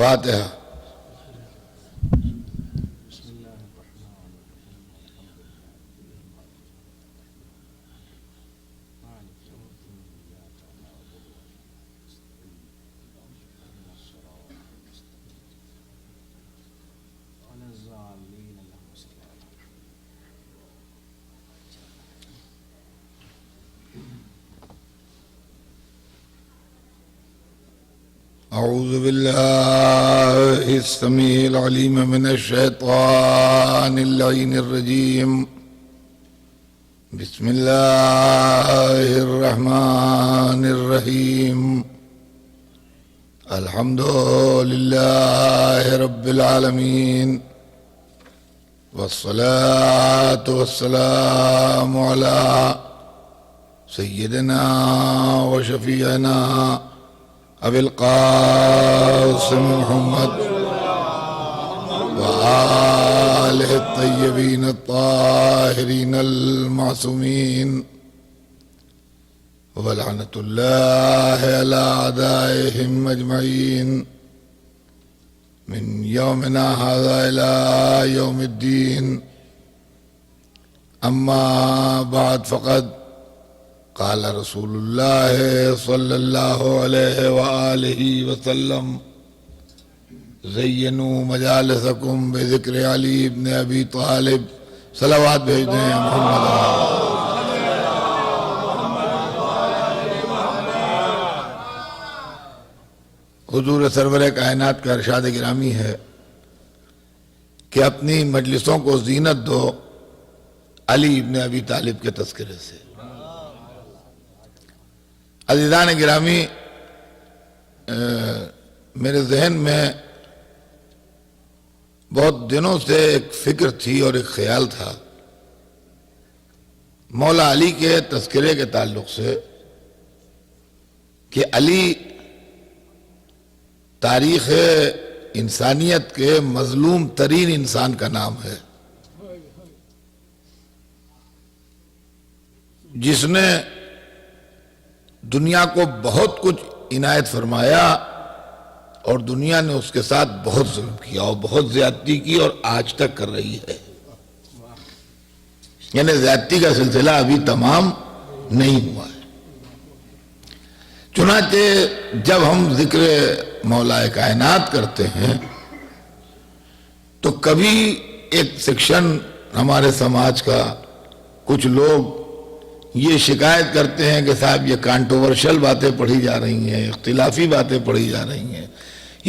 فاتحہ۔ اعوذ باللہ السمیع العلیم من الشیطان اللعین الرجیم، بسم اللہ الرحمن الرحیم، الحمد للہ رب العالمین، والصلاة والسلام علی سیدنا و شفیعنا ابی القاسم محمد وآلہ الطیبین الطاہرین المعصومین، ولعنۃ اللہ علی اعدائہم اجمعین من یومنا ھذا الی یوم الدین، اما بعد فقد قال رسول اللہ صلی اللہ علیہ وآلہ وسلم: زینوا مجالسکم بذکر علی بن ابی طالب۔ صلوات بھیج دیں محمد۔ حضور سرور کائنات کا ارشاد گرامی ہے کہ اپنی مجلسوں کو زینت دو علی بن ابی طالب کے تذکرے سے۔ عزیزان گرامی، میرے ذہن میں بہت دنوں سے ایک فکر تھی اور ایک خیال تھا مولا علی کے تذکرے کے تعلق سے کہ علی تاریخ انسانیت کے مظلوم ترین انسان کا نام ہے، جس نے دنیا کو بہت کچھ عنایت فرمایا اور دنیا نے اس کے ساتھ بہت ظلم کیا اور بہت زیادتی کی اور آج تک کر رہی ہے، یعنی زیادتی کا سلسلہ ابھی تمام نہیں ہوا ہے۔ چنانچہ جب ہم ذکر مولا کائنات کرتے ہیں تو کبھی ایک سیکشن ہمارے سماج کا کچھ لوگ یہ شکایت کرتے ہیں کہ صاحب یہ کانٹروورشل باتیں پڑھی جا رہی ہیں، اختلافی باتیں پڑھی جا رہی ہیں،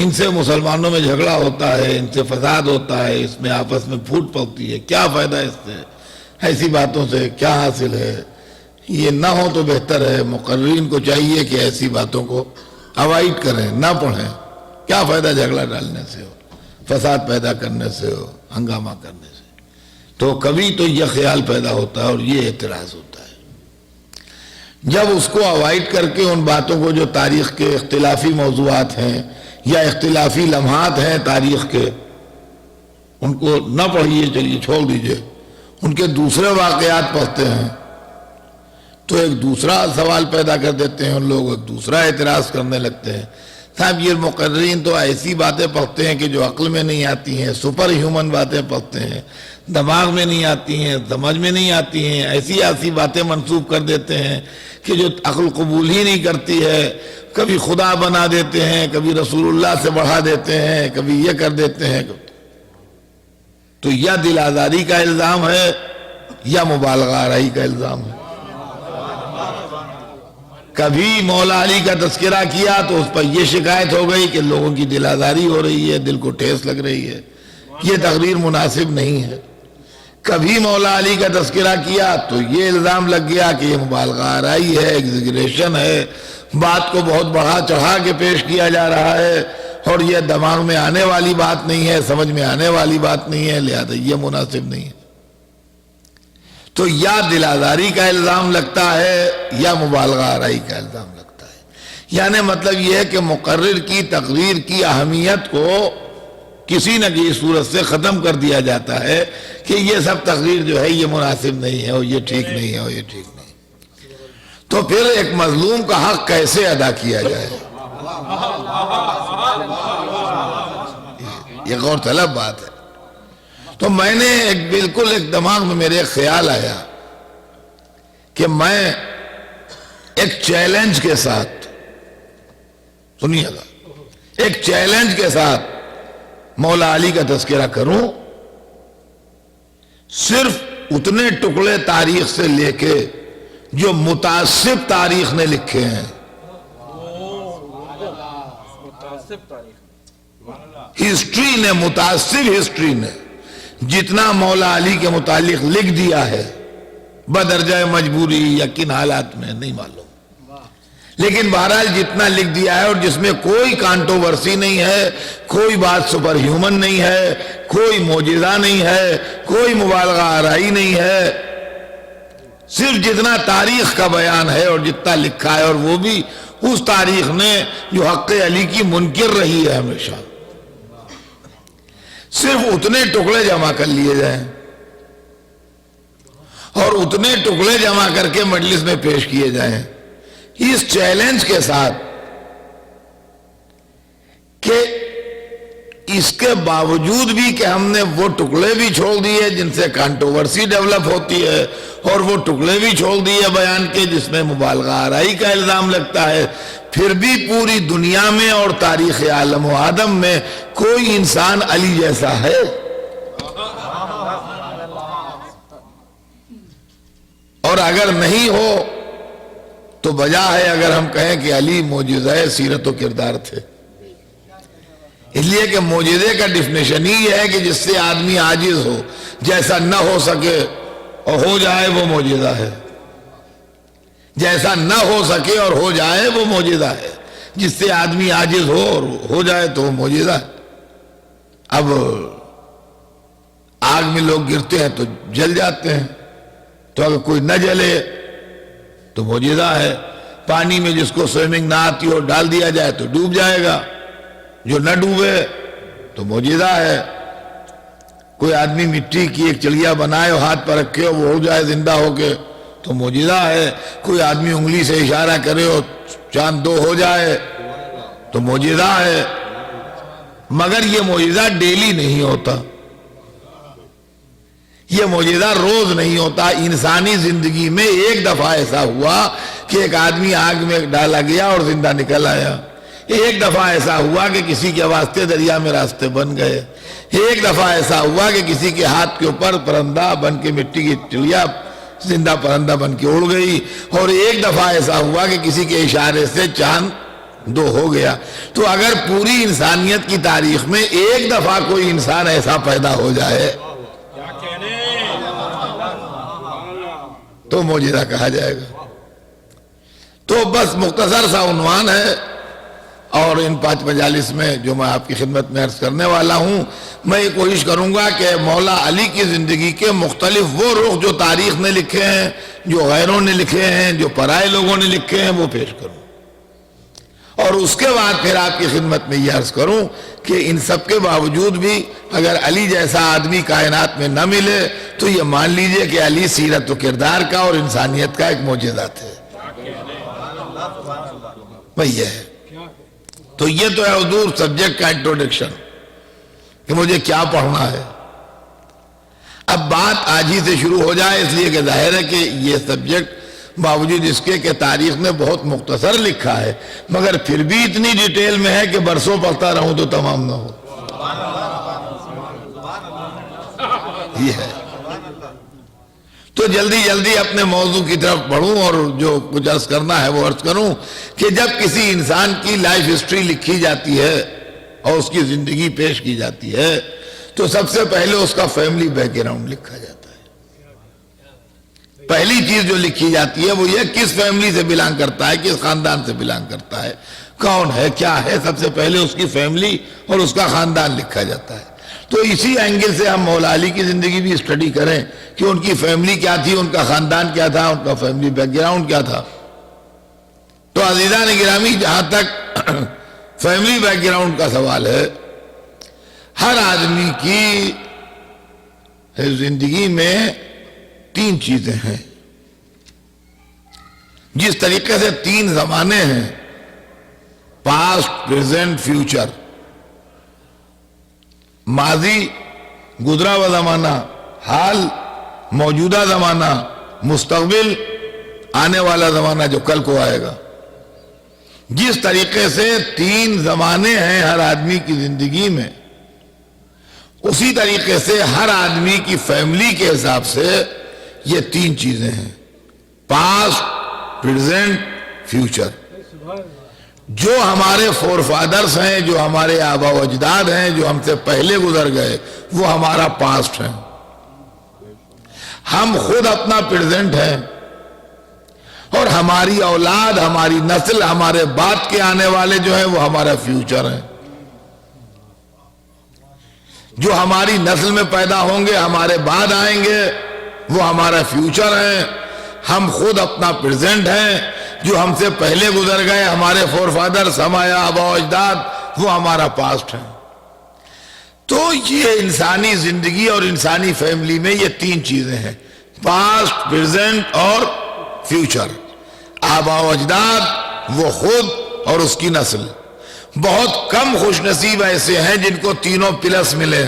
ان سے مسلمانوں میں جھگڑا ہوتا ہے، ان سے فساد ہوتا ہے، اس میں آپس میں پھوٹ پڑتی ہے، کیا فائدہ اس سے، ایسی باتوں سے کیا حاصل ہے؟ یہ نہ ہو تو بہتر ہے۔ مقررین کو چاہیے کہ ایسی باتوں کو اوائڈ کریں، نہ پڑھیں۔ کیا فائدہ جھگڑا ڈالنے سے ہو، فساد پیدا کرنے سے ہو، ہنگامہ کرنے سے؟ تو کبھی تو یہ خیال پیدا ہوتا ہے اور یہ اعتراض ہوتا ہے۔ جب اس کو اوائڈ کر کے ان باتوں کو جو تاریخ کے اختلافی موضوعات ہیں یا اختلافی لمحات ہیں تاریخ کے، ان کو نہ پڑھیے، چلیے چھوڑ دیجئے، ان کے دوسرے واقعات پڑھتے ہیں تو ایک دوسرا سوال پیدا کر دیتے ہیں، ان لوگ ایک دوسرا اعتراض کرنے لگتے ہیں۔ صاحب یہ مقررین تو ایسی باتیں پڑھتے ہیں کہ جو عقل میں نہیں آتی ہیں، سپر ہیومن باتیں پڑھتے ہیں، دماغ میں نہیں آتی ہیں، سمجھ میں نہیں آتی ہیں، ایسی باتیں منسوب کر دیتے ہیں کہ جو عقل قبول ہی نہیں کرتی ہے۔ کبھی خدا بنا دیتے ہیں، کبھی رسول اللہ سے بڑھا دیتے ہیں، کبھی یہ کر دیتے ہیں۔ تو یا دل آزاری کا الزام ہے یا مبالغہ آرائی کا الزام ہے۔ کبھی مولا علی کا تذکرہ کیا تو اس پر یہ شکایت ہو گئی کہ لوگوں کی دل آزاری ہو رہی ہے، دل کو ٹھیس لگ رہی ہے، یہ تقریر مناسب نہیں ہے۔ کبھی مولا علی کا تذکرہ کیا تو یہ الزام لگ گیا کہ یہ مبالغہ آرائی ہے، ایگزیگریشن ہے، بات کو بہت بڑھا چڑھا کے پیش کیا جا رہا ہے اور یہ دماغ میں آنے والی بات نہیں ہے، سمجھ میں آنے والی بات نہیں ہے، لہذا یہ مناسب نہیں ہے۔ تو یا دل آزاری کا الزام لگتا ہے یا مبالغہ آرائی کا الزام لگتا ہے۔ یعنی مطلب یہ ہے کہ مقرر کی تقریر کی اہمیت کو کسی نہ کسی صورت سے ختم کر دیا جاتا ہے کہ یہ سب تقریر جو ہے یہ مناسب نہیں ہے اور یہ ٹھیک نہیں ہے اور یہ ٹھیک نہیں۔ تو پھر ایک مظلوم کا حق کیسے ادا کیا جائے؟ یہ غور طلب بات ہے. تو میں نے بالکل ایک دماغ میں میرے خیال آیا کہ میں ایک چیلنج کے ساتھ، سنیے گا، ایک چیلنج کے ساتھ مولا علی کا تذکرہ کروں، صرف اتنے ٹکڑے تاریخ سے لے کے جو متعصب تاریخ نے لکھے ہیں. ہسٹری نے، متعصب ہسٹری نے جتنا مولا علی کے متعلق لکھ دیا ہے، بدرجہ مجبوری یا کن حالات میں نہیں معلوم، لیکن بہرحال جتنا لکھ دیا ہے اور جس میں کوئی کانٹروورسی نہیں ہے، کوئی بات سپر ہیومن نہیں ہے، کوئی معجزہ نہیں ہے، کوئی مبالغہ آرائی نہیں ہے، صرف جتنا تاریخ کا بیان ہے اور جتنا لکھا ہے، اور وہ بھی اس تاریخ نے جو حق علی کی منکر رہی ہے ہمیشہ، صرف اتنے ٹکڑے جمع کر لیے جائیں اور اتنے ٹکڑے جمع کر کے مجلس میں پیش کیے جائیں، اس چیلنج کے ساتھ کہ اس کے باوجود بھی کہ ہم نے وہ ٹکڑے بھی چھوڑ دیے جن سے کانٹروورسی ڈیولپ ہوتی ہے، اور وہ ٹکڑے بھی چھوڑ دیے بیان کے جس میں مبالغہ آرائی کا الزام لگتا ہے، پھر بھی پوری دنیا میں اور تاریخ عالم و آدم میں کوئی انسان علی جیسا ہے؟ اور اگر نہیں ہو تو بجا ہے اگر ہم کہیں کہ علی معجزہ سیرت و کردار تھے، اس لیے کہ معجزے کا ڈیفینیشن ہی ہے کہ جس سے آدمی عاجز ہو، جیسا نہ ہو سکے اور ہو جائے وہ معجزہ ہے، جیسا نہ ہو سکے اور ہو جائے وہ معجزہ ہے، جس سے آدمی عاجز ہو اور ہو جائے تو وہ معجزہ ہے. اب آگ میں لوگ گرتے ہیں تو جل جاتے ہیں، تو اگر کوئی نہ جلے تو معجزہ ہے. پانی میں جس کو سوئمنگ نہ آتی ہو ڈال دیا جائے تو ڈوب جائے گا، جو نہ ڈوبے تو معجزہ ہے. کوئی آدمی مٹی کی ایک چڑیا بنائے اور ہاتھ پر رکھے وہ ہو جائے زندہ ہو کے تو معجزہ ہے. کوئی آدمی انگلی سے اشارہ کرے اور چاند دو ہو جائے تو معجزہ ہے. مگر یہ معجزہ ڈیلی نہیں ہوتا، یہ معجزہ روز نہیں ہوتا. انسانی زندگی میں ایک دفعہ ایسا ہوا کہ ایک آدمی آگ میں ڈالا گیا اور زندہ نکل آیا. ایک دفعہ ایسا ہوا کہ کسی کے واسطے دریا میں راستے بن گئے. ایک دفعہ ایسا ہوا کہ کسی کے ہاتھ کے اوپر پرندہ بن کے مٹی کی چڑیا زندہ پرندہ بن کے اڑ گئی. اور ایک دفعہ ایسا ہوا کہ کسی کے اشارے سے چاند دو ہو گیا. تو اگر پوری انسانیت کی تاریخ میں ایک دفعہ کوئی انسان ایسا پیدا ہو جائے تو معجزہ کہا جائے گا. تو بس مختصر سا عنوان ہے، اور ان 5 مجالس میں جو میں آپ کی خدمت میں عرض کرنے والا ہوں، میں یہ کوشش کروں گا کہ مولا علی کی زندگی کے مختلف وہ رخ جو تاریخ نے لکھے ہیں، جو غیروں نے لکھے ہیں، جو پرائے لوگوں نے لکھے ہیں، وہ پیش کروں. اور اس کے بعد پھر آپ کی خدمت میں یہ عرض کروں کہ ان سب کے باوجود بھی اگر علی جیسا آدمی کائنات میں نہ ملے تو یہ مان لیجئے کہ علی سیرت و کردار کا اور انسانیت کا ایک معجزہ ہے. بھئی یہ ہے. تو یہ تو ہے حضور سبجیکٹ کا انٹروڈکشن کہ مجھے کیا پڑھنا ہے. اب بات آج ہی سے شروع ہو جائے، اس لیے کہ ظاہر ہے کہ یہ سبجیکٹ باوجود اس کے کہ تاریخ نے بہت مختصر لکھا ہے، مگر پھر بھی اتنی ڈیٹیل میں ہے کہ برسوں پڑھتا رہوں تو تمام نہ ہو. یہ ہے. تو جلدی اپنے موضوع کی طرف بڑھوں اور جو کچھ عرض کرنا ہے وہ عرض کروں کہ جب کسی انسان کی لائف ہسٹری لکھی جاتی ہے اور اس کی زندگی پیش کی جاتی ہے تو سب سے پہلے اس کا فیملی بیک گراؤنڈ لکھا جاتا ہے. پہلی چیز جو لکھی جاتی ہے وہ یہ کس فیملی سے بلانگ کرتا ہے، کس خاندان سے بلانگ کرتا ہے، کون ہے، کیا ہے. سب سے پہلے اس کی فیملی اور اس کا خاندان لکھا جاتا ہے. تو اسی اینگل سے ہم مولا علی کی زندگی بھی اسٹڈی کریں کہ ان کی فیملی کیا تھی، ان کا خاندان کیا تھا، ان کا فیملی بیک گراؤنڈ کیا تھا. تو عزیزان گرامی، جہاں تک فیملی بیک گراؤنڈ کا سوال ہے، ہر آدمی کی زندگی میں 3 چیزیں ہیں. جس طریقے سے 3 زمانے ہیں، پاسٹ، پریزنٹ، فیوچر. ماضی، گزرا ہوا زمانہ، حال، موجودہ زمانہ، مستقبل، آنے والا زمانہ جو کل کو آئے گا. جس طریقے سے 3 زمانے ہیں ہر آدمی کی زندگی میں، اسی طریقے سے ہر آدمی کی فیملی کے حساب سے یہ 3 چیزیں ہیں: پاسٹ، پریزنٹ، فیوچر. جو ہمارے فور فادرز ہیں، جو ہمارے آبا و اجداد ہیں، جو ہم سے پہلے گزر گئے، وہ ہمارا پاسٹ ہے. ہم خود اپنا پریزنٹ ہیں، اور ہماری اولاد، ہماری نسل، ہمارے بعد کے آنے والے جو ہیں وہ ہمارا فیوچر ہیں. جو ہماری نسل میں پیدا ہوں گے، ہمارے بعد آئیں گے، وہ ہمارا فیوچر ہے. ہم خود اپنا پریزنٹ ہیں. جو ہم سے پہلے گزر گئے، ہمارے فور فادرز، ہمارے آبا و اجداد، وہ ہمارا پاسٹ ہے. تو یہ انسانی زندگی اور انسانی فیملی میں یہ 3 چیزیں ہیں: پاسٹ، پریزنٹ اور فیوچر. آبا و اجداد، وہ خود اور اس کی نسل. بہت کم خوش نصیب ایسے ہیں جن کو تینوں پلس ملے.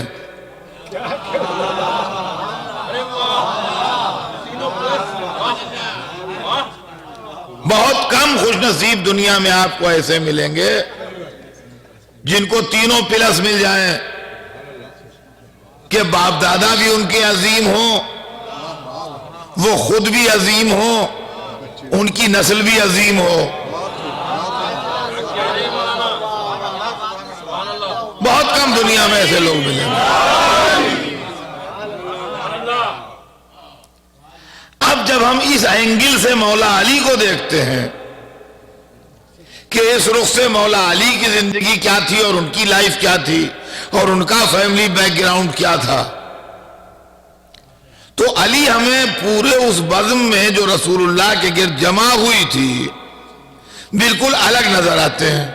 بہت کم خوش نصیب دنیا میں آپ کو ایسے ملیں گے جن کو تینوں پلس مل جائیں، کہ باپ دادا بھی ان کے عظیم ہوں، وہ خود بھی عظیم ہوں، ان کی نسل بھی عظیم ہو. بہت کم دنیا میں ایسے لوگ ملیں گے. اب جب ہم اس اینگل سے مولا علی کو دیکھتے ہیں کہ اس رخ سے مولا علی کی زندگی کیا تھی اور ان کی لائف کیا تھی اور ان کا فیملی بیک گراؤنڈ کیا تھا، تو علی ہمیں پورے اس بزم میں جو رسول اللہ کے گرد جمع ہوئی تھی بالکل الگ نظر آتے ہیں.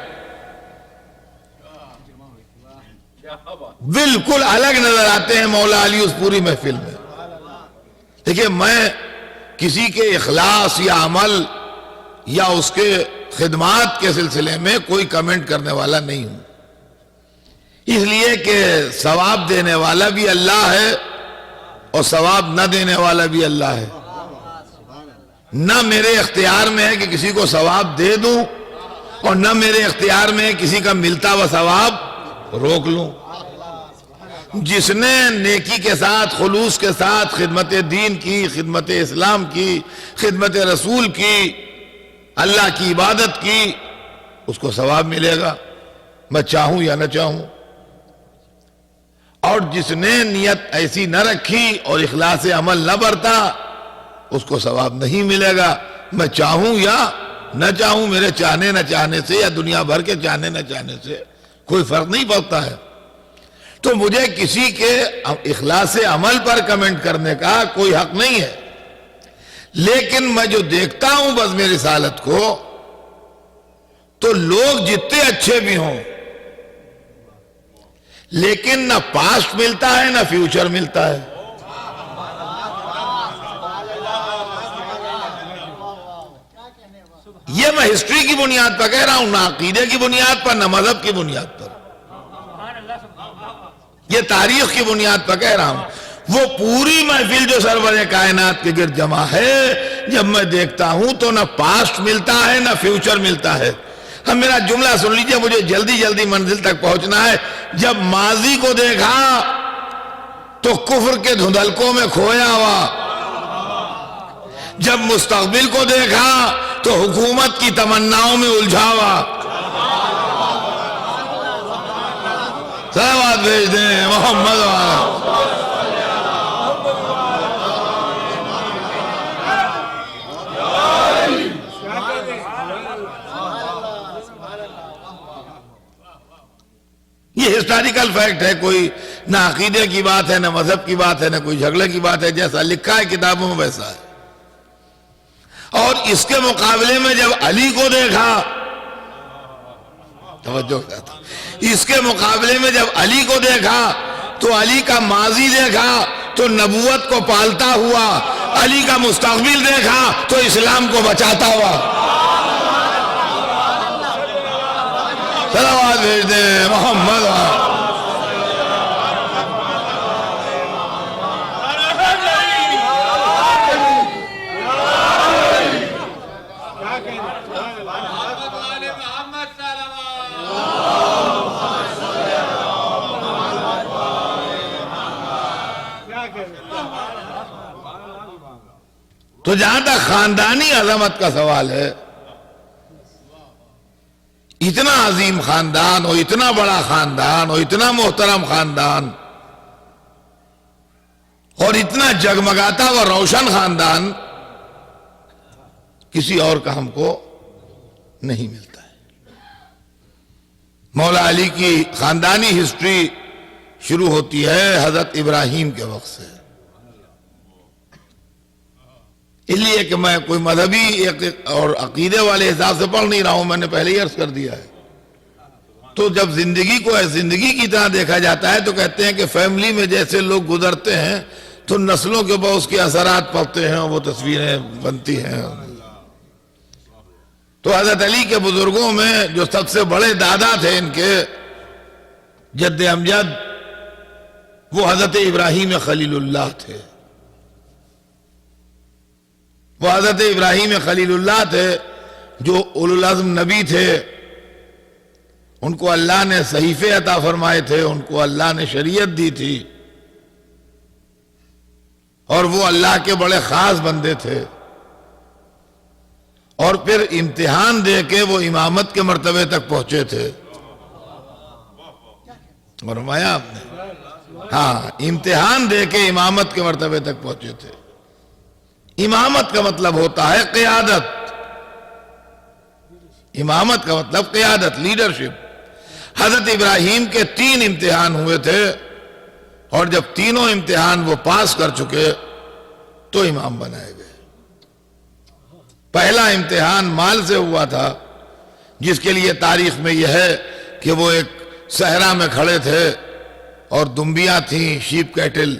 بالکل الگ نظر آتے ہیں مولا علی اس پوری محفل میں. دیکھیں، میں کسی کے اخلاص یا عمل یا اس کے خدمات کے سلسلے میں کوئی کمنٹ کرنے والا نہیں ہوں، اس لیے کہ ثواب دینے والا بھی اللہ ہے اور ثواب نہ دینے والا بھی اللہ ہے. نہ میرے اختیار میں ہے کہ کسی کو ثواب دے دوں، اور نہ میرے اختیار میں ہے کسی کا ملتا ہوا ثواب روک لوں. جس نے نیکی کے ساتھ، خلوص کے ساتھ خدمت دین کی، خدمت اسلام کی، خدمت رسول کی، اللہ کی عبادت کی، اس کو ثواب ملے گا، میں چاہوں یا نہ چاہوں. اور جس نے نیت ایسی نہ رکھی اور اخلاص عمل نہ برتا، اس کو ثواب نہیں ملے گا، میں چاہوں یا نہ چاہوں. میرے چاہنے نہ چاہنے سے یا دنیا بھر کے چاہنے نہ چاہنے سے کوئی فرق نہیں پڑتا ہے. تو مجھے کسی کے اخلاص عمل پر کمنٹ کرنے کا کوئی حق نہیں ہے، لیکن میں جو دیکھتا ہوں بس میری رسالت کو، تو لوگ جتنے اچھے بھی ہوں لیکن نہ پاسٹ ملتا ہے نہ فیوچر ملتا ہے. یہ میں ہسٹری کی بنیاد پر کہہ رہا ہوں، نہ عقیدے کی بنیاد پر، نہ مذہب کی بنیاد پر، یہ تاریخ کی بنیاد پر کہہ رہا ہوں. وہ پوری محفل جو سرور کائنات کے گرد جمع ہے، جب میں دیکھتا ہوں تو نہ پاسٹ ملتا ہے نہ فیوچر ملتا ہے. اب میرا جملہ سن لیجئے، مجھے جلدی جلدی منزل تک پہنچنا ہے. جب ماضی کو دیکھا تو کفر کے دھندلکوں میں کھویا ہوا، جب مستقبل کو دیکھا تو حکومت کی تمناؤں میں الجھا ہوا. صلوات بھیج دیں محمد والا. یہ ہسٹوریکل فیکٹ ہے، کوئی نہ عقیدے کی بات ہے، نہ مذہب کی بات ہے، نہ کوئی جھگڑے کی بات ہے. جیسا لکھا ہے کتابوں میں ویسا ہے. اور اس کے مقابلے میں جب علی کو دیکھا، توجہ کرتا، اس کے مقابلے میں جب علی کو دیکھا تو علی کا ماضی دیکھا تو نبوت کو پالتا ہوا، علی کا مستقبل دیکھا تو اسلام کو بچاتا ہوا. صلوات بھیج دیں محمد. تو جہاں تک خاندانی عظمت کا سوال ہے، اتنا عظیم خاندان اور اتنا بڑا خاندان اور اتنا محترم خاندان اور اتنا جگمگاتا و روشن خاندان کسی اور کا ہم کو نہیں ملتا ہے۔ مولا علی کی خاندانی ہسٹری شروع ہوتی ہے حضرت ابراہیم کے وقت سے، اس لیے کہ میں کوئی مذہبی اور عقیدے والے حساب سے پڑھ نہیں رہا ہوں، میں نے پہلے ہی عرض کر دیا ہے۔ تو جب زندگی کو زندگی کی طرح دیکھا جاتا ہے تو کہتے ہیں کہ فیملی میں جیسے لوگ گزرتے ہیں تو نسلوں کے اوپر اس کے اثرات پڑتے ہیں اور وہ تصویریں بنتی ہیں۔ تو حضرت علی کے بزرگوں میں جو سب سے بڑے دادا تھے ان کے جد امجد، وہ حضرت ابراہیم خلیل اللہ تھے۔ وہ حضرت ابراہیم خلیل اللہ تھے جو اولو العزم نبی تھے، ان کو اللہ نے صحیفے عطا فرمائے تھے، ان کو اللہ نے شریعت دی تھی، اور وہ اللہ کے بڑے خاص بندے تھے، اور پھر امتحان دے کے وہ امامت کے مرتبے تک پہنچے تھے۔ فرمایا آپ نے؟ ہاں، امتحان دے کے امامت کے مرتبے تک پہنچے تھے۔ امامت کا مطلب ہوتا ہے قیادت، امامت کا مطلب قیادت، لیڈرشپ۔ حضرت ابراہیم کے 3 امتحان ہوئے تھے، اور جب تینوں امتحان وہ پاس کر چکے تو امام بنائے گئے۔ پہلا امتحان مال سے ہوا تھا، جس کے لیے تاریخ میں یہ ہے کہ وہ ایک صحرا میں کھڑے تھے اور دمبیاں تھیں، شیپ کیٹل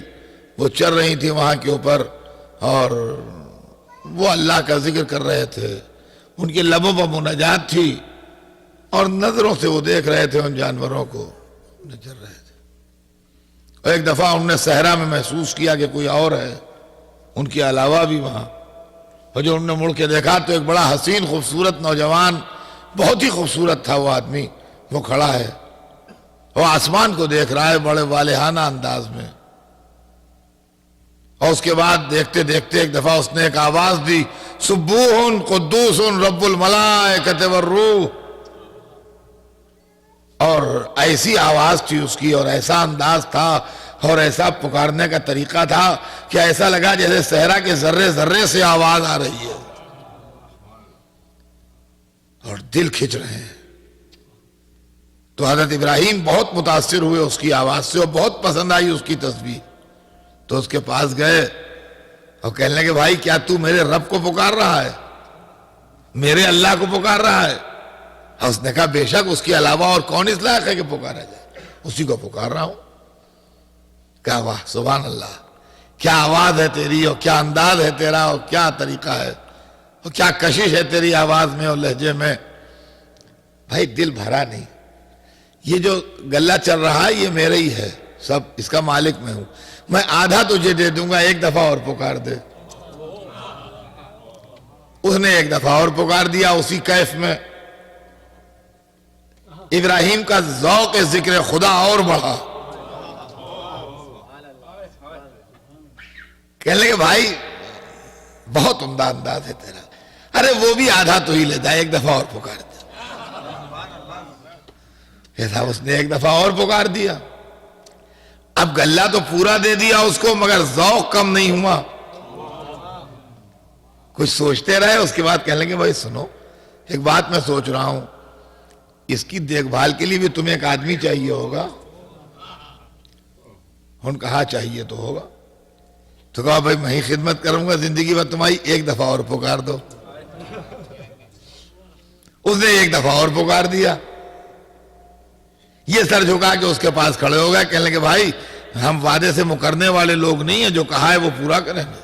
وہ چر رہی تھیں وہاں کے اوپر، اور وہ اللہ کا ذکر کر رہے تھے، ان کے لبوں پر مناجات تھی، اور نظروں سے وہ دیکھ رہے تھے ان جانوروں کو چر رہے تھے۔ اور ایک دفعہ انہوں نے صحرا میں محسوس کیا کہ کوئی اور ہے ان کے علاوہ بھی وہاں، اور جو انہوں نے مڑ کے دیکھا تو ایک بڑا حسین خوبصورت نوجوان، بہت ہی خوبصورت تھا وہ آدمی، وہ کھڑا ہے، وہ آسمان کو دیکھ رہا ہے بڑے والہانہ انداز میں۔ اور اس کے بعد دیکھتے دیکھتے ایک دفعہ اس نے ایک آواز دی، سبوح قدوس رب الملائکۃ والروح، اور ایسی آواز تھی اس کی، اور ایسا انداز تھا اور ایسا پکارنے کا طریقہ تھا کہ ایسا لگا جیسے صحرا کے ذرے ذرے سے آواز آ رہی ہے، اور دل کھچ رہے ہیں۔ تو حضرت ابراہیم بہت متاثر ہوئے اس کی آواز سے، اور بہت پسند آئی اس کی تسبیح، تو اس کے پاس گئے اور کہنے لگے، بھائی کیا تو میرے رب کو پکار رہا ہے، میرے اللہ کو پکار رہا ہے؟ اور اس نے کہا، بے شک، اس کے علاوہ اور کون اس لائق ہے کہ پکارا جائے، اسی کو پکار رہا ہوں۔ کہا واہ سبحان اللہ، کیا آواز ہے تیری، اور کیا انداز ہے تیرا، اور کیا طریقہ ہے، اور کیا کشش ہے تیری آواز میں اور لہجے میں۔ بھائی دل بھرا نہیں، یہ جو گلہ چل رہا ہے یہ میرے ہی ہے، سب اس کا مالک میں ہوں، میں آدھا تجھے دے دوں گا، ایک دفعہ اور پکار دے۔ اس نے ایک دفعہ اور پکار دیا اسی کیف میں۔ ابراہیم کا ذوق ذکر خدا اور بڑھا، کہنے لگے، بھائی بہت عمدہ انداز ہے تیرا، ارے وہ بھی آدھا تو ہی لیتا ہے، ایک دفعہ اور پکار دیا۔ ایسا اس نے ایک دفعہ اور پکار دیا۔ اب گلہ تو پورا دے دیا اس کو، مگر ذوق کم نہیں ہوا۔ کچھ سوچتے رہے، اس کے بعد کہنے لگے، بھائی سنو، ایک بات میں سوچ رہا ہوں، اس کی دیکھ بھال کے لیے بھی تمہیں ایک آدمی چاہیے ہوگا۔ ان کہا چاہیے تو ہوگا، تو کہا بھائی میں ہی خدمت کروں گا زندگی بھر تمہاری، ایک دفعہ اور پکار دو۔ اس نے ایک دفعہ اور پکار دیا۔ یہ سر جھکا کے اس کے پاس کھڑے ہو گئے، کہنے لگے، بھائی ہم وعدے سے مکرنے والے لوگ نہیں ہیں، جو کہا ہے وہ پورا کریں گے۔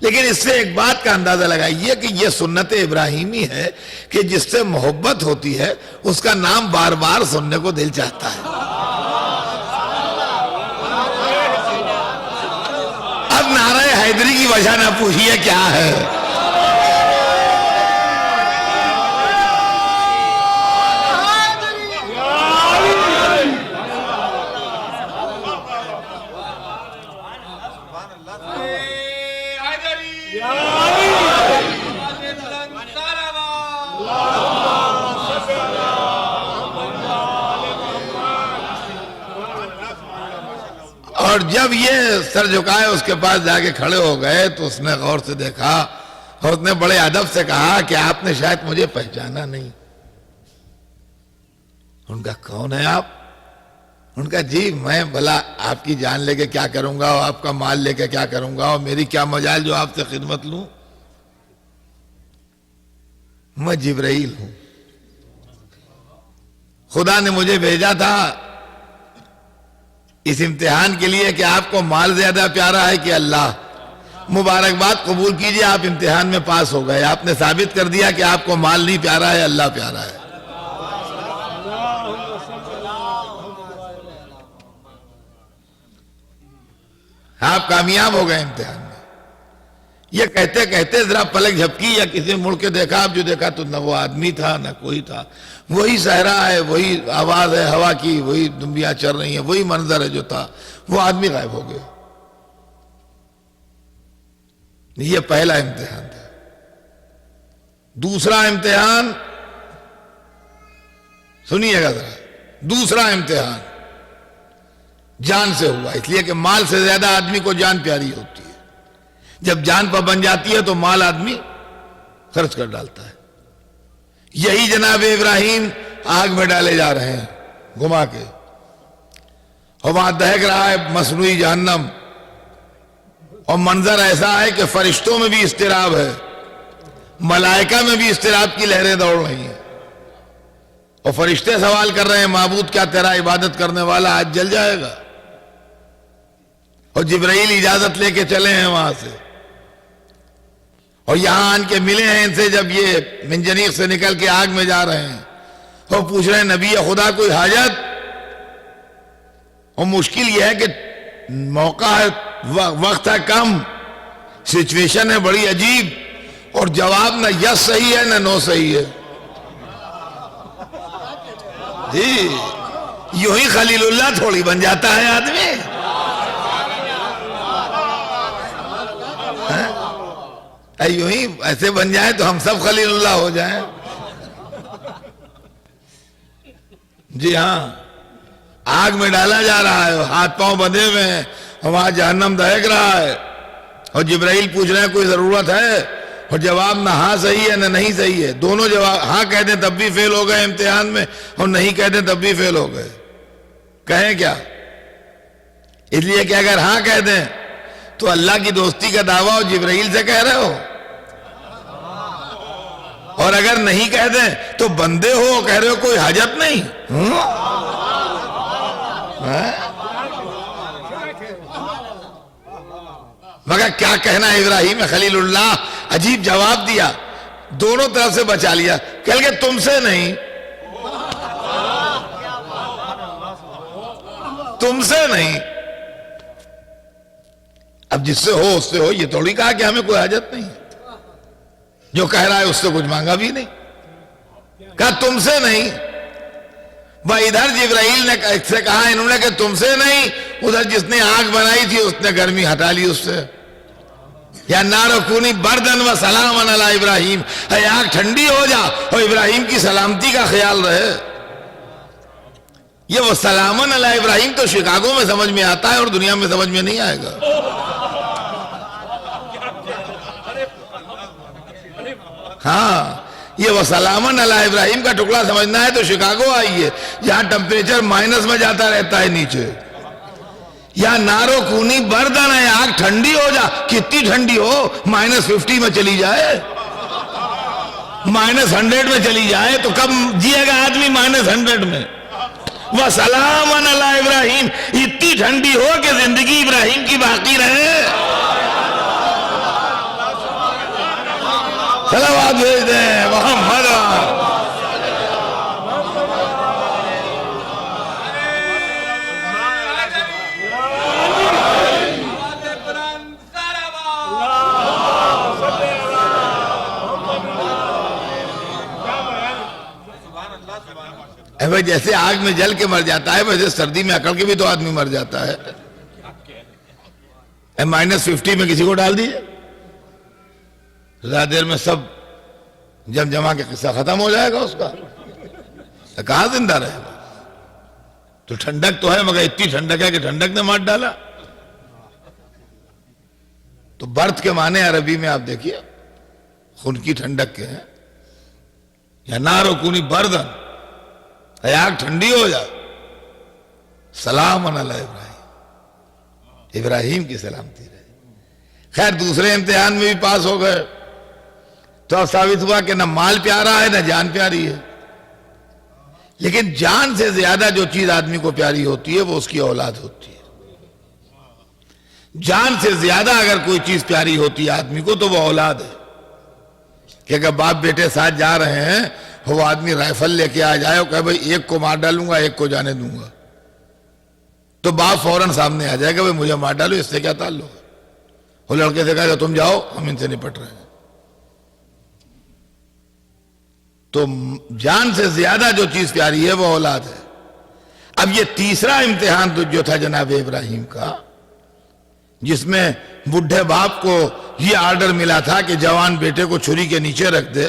لیکن اس سے ایک بات کا اندازہ لگائیے کہ یہ سنت ابراہیمی ہے کہ جس سے محبت ہوتی ہے اس کا نام بار بار سننے کو دل چاہتا ہے۔ اب نعرہ حیدری کی وجہ نہ پوچھئے کیا ہے۔ Yeah. اور جب یہ سر جھکائے اس کے پاس جا کے کھڑے ہو گئے تو اس نے غور سے دیکھا اور اس نے بڑے ادب سے کہا کہ آپ نے شاید مجھے پہچانا نہیں۔ ان کا کون ہے آپ؟ ان کا جی میں بھلا آپ کی جان لے کے کیا کروں گا اور آپ کا مال لے کے کیا کروں گا اور میری کیا مجال جو آپ سے خدمت لوں؟ میں جبرائیل ہوں، خدا نے مجھے بھیجا تھا اس امتحان کے لیے کہ آپ کو مال زیادہ پیارا ہے کہ اللہ۔ مبارکباد قبول کیجئے، آپ امتحان میں پاس ہو گئے، آپ نے ثابت کر دیا کہ آپ کو مال نہیں پیارا ہے، اللہ پیارا ہے۔ آپ کامیاب ہو گئے امتحان میں۔ یہ کہتے کہتے ذرا پلک جھپکی یا کسی مڑ کے دیکھا، آپ جو دیکھا تو نہ وہ آدمی تھا نہ کوئی تھا، وہی صحرا ہے، وہی آواز ہے ہوا کی، وہی دنبیاں چل رہی ہیں، وہی منظر ہے جو تھا، وہ آدمی غائب ہو گیا۔ یہ پہلا امتحان تھا۔ دوسرا امتحان سنیے گا ذرا، دوسرا امتحان جان سے ہوا، اس لیے کہ مال سے زیادہ آدمی کو جان پیاری ہوتی ہے۔ جب جان پر بن جاتی ہے تو مال آدمی خرچ کر ڈالتا ہے۔ یہی جناب ابراہیم آگ میں ڈالے جا رہے ہیں گھما کے، اور وہاں دہک رہا ہے مصنوعی جہنم، اور منظر ایسا ہے کہ فرشتوں میں بھی اضطراب ہے، ملائکہ میں بھی اضطراب کی لہریں دوڑ رہی ہیں، اور فرشتے سوال کر رہے ہیں معبود کیا تیرا عبادت کرنے والا آج جل جائے گا؟ اور جبرائیل اجازت لے کے چلے ہیں وہاں سے، اور یہاں آن کے ملے ہیں ان سے جب یہ منجنیق سے نکل کے آگ میں جا رہے ہیں، اور پوچھ رہے ہیں نبی خدا کوئی حاجت؟ اور مشکل یہ ہے کہ موقع ہے، وقت ہے کم، سچویشن ہے بڑی عجیب، اور جواب نہ یس صحیح ہے نہ نو صحیح ہے۔ جی یوں ہی خلیل اللہ تھوڑی بن جاتا ہے آدمی، یوں ہی ایسے بن جائیں تو ہم سب خلیل اللہ ہو جائیں۔ جی ہاں، آگ میں ڈالا جا رہا ہے، ہاتھ پاؤں بندھے ہوئے ہیں، اور وہاں جہنم دہک رہا ہے، اور جبرائیل پوچھ رہے ہیں کوئی ضرورت ہے؟ اور جواب نہ ہاں صحیح ہے نہ نہیں صحیح ہے، دونوں جواب، ہاں کہہ دیں تب بھی فیل ہو گئے امتحان میں، اور نہیں کہہ دیں تب بھی فیل ہو گئے۔ کہیں کیا؟ اس لیے کہ اگر ہاں کہہ دیں تو اللہ کی دوستی کا دعویٰ اور جبرائیل سے کہہ رہے ہو، اور اگر نہیں کہہ دیں تو بندے ہو کہہ رہے ہو کوئی حاجت نہیں۔ مگر کیا کہنا ہے ابراہیم خلیل اللہ، عجیب جواب دیا، دونوں طرف سے بچا لیا، کہہ کہ تم سے نہیں، تم سے نہیں، اب جس سے ہو اس سے ہو، یہ تھوڑی کہا کہ ہمیں کوئی حاجت نہیں، جو کہہ رہا ہے اس سے کچھ مانگا بھی نہیں، کہا تم سے نہیں۔ وہ ادھر جبرائیل نے سے کہا انہوں نے کہ تم سے نہیں، ادھر جس نے آگ بنائی تھی اس نے گرمی ہٹا لی اس سے۔ یا نار کونی بردن و سلامن علی ابراہیم، اے آگ ٹھنڈی ہو جا اور ابراہیم کی سلامتی کا خیال رہے۔ یہ وہ سلامن علی ابراہیم تو شکاگو میں سمجھ میں آتا ہے اور دنیا میں سمجھ میں نہیں آئے گا۔ ہاں، یہ وہ سلامن علی ابراہیم کا ٹکڑا سمجھنا ہے تو شکاگو آئیے، جہاں ٹمپریچر مائنس میں جاتا رہتا ہے نیچے۔ یا نارو کونی بردن ہے، آگ ٹھنڈی ہو جا، کتنی ٹھنڈی ہو، -50 میں چلی جائے، -100 میں چلی جائے تو کب جیے گا آدمی -100 میں؟ وَسَلَامًا عَلَىٰ ابراہیم، اتنی ٹھنڈی ہو کہ زندگی ابراہیم کی باقی رہے۔ صلوات بھیج دیں محمد۔ بھائی جیسے آگ میں جل کے مر جاتا ہے ویسے سردی میں اکڑ کے بھی تو آدمی مر جاتا ہے۔ -50 میں کسی کو ڈال دیجئے، زیادہ دیر میں سب جب جمع کے قصہ ختم ہو جائے گا اس کا، کہاں زندہ رہے گا؟ تو ٹھنڈک تو ہے مگر اتنی ٹھنڈک ہے کہ ٹھنڈک نے مار ڈالا۔ تو برد کے معنی عربی میں آپ دیکھیے خون کی ٹھنڈک کے ہیں، یا نار و کونی بردن، آگ ٹھنڈی ہو جائے، سلام علی ابراہیم، ابراہیم کی سلامتی رہے۔ خیر دوسرے امتحان میں بھی پاس ہو گئے تو اب ثابت ہوا کہ نہ مال پیارا ہے نہ جان پیاری ہے، لیکن جان سے زیادہ جو چیز آدمی کو پیاری ہوتی ہے وہ اس کی اولاد ہوتی ہے۔ جان سے زیادہ اگر کوئی چیز پیاری ہوتی ہے آدمی کو تو وہ اولاد ہے، کہ اگر باپ بیٹے ساتھ جا رہے ہیں وہ آدمی رائفل لے کے آ جائے اور کہے بھائی ایک کو مار ڈالوں گا ایک کو جانے دوں گا، تو باپ فوراً سامنے آ جائے گا بھائی مجھے مار ڈالو، اس سے کیا تعلق ہے؟ وہ لڑکے سے کہے گا تم جاؤ ہم ان سے نپٹ رہے ہیں۔ تو جان سے زیادہ جو چیز پیاری ہے وہ اولاد ہے۔ اب یہ تیسرا امتحان جو تھا جناب ابراہیم کا، جس میں بڈھے باپ کو یہ آرڈر ملا تھا کہ جوان بیٹے کو چھری کے نیچے رکھ دے،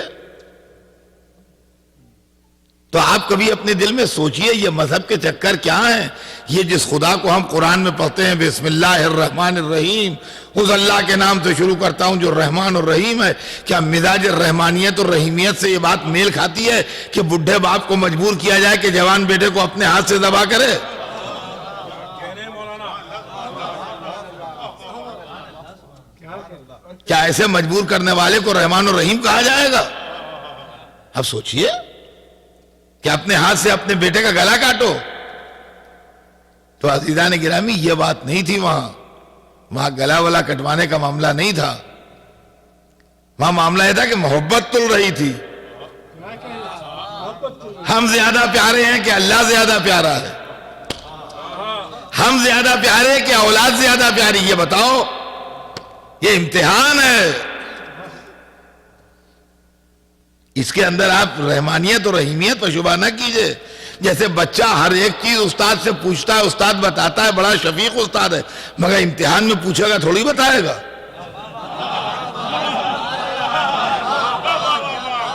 تو آپ کبھی اپنے دل میں سوچئے یہ مذہب کے چکر کیا ہیں؟ یہ جس خدا کو ہم قرآن میں پڑھتے ہیں بسم اللہ الرحمن الرحیم، اس اللہ کے نام سے شروع کرتا ہوں جو رحمان اور رحیم ہے، کیا مزاج رحمانیت اور رحیمیت سے یہ بات میل کھاتی ہے کہ بڈھے باپ کو مجبور کیا جائے کہ جوان بیٹے کو اپنے ہاتھ سے ذبح کرے؟ کیا ایسے مجبور کرنے والے کو رحمان اور رحیم کہا جائے گا؟ اب سوچئے کہ اپنے ہاتھ سے اپنے بیٹے کا گلا کاٹو۔ تو عزیزان گرامی یہ بات نہیں تھی، وہاں گلا ولا کٹوانے کا معاملہ نہیں تھا، وہاں معاملہ یہ تھا کہ محبت تل رہی تھی۔ ہم زیادہ پیارے ہیں کہ اللہ زیادہ پیارا ہے؟ ہم زیادہ پیارے کہ اولاد زیادہ پیاری؟ یہ بتاؤ، یہ امتحان ہے۔ اس کے اندر آپ رحمانیت اور رحیمیت پر شبہ نہ کیجئے۔ جیسے بچہ ہر ایک چیز استاد سے پوچھتا ہے، استاد بتاتا ہے، بڑا شفیق استاد ہے، مگر امتحان میں پوچھے گا تھوڑی بتائے گا۔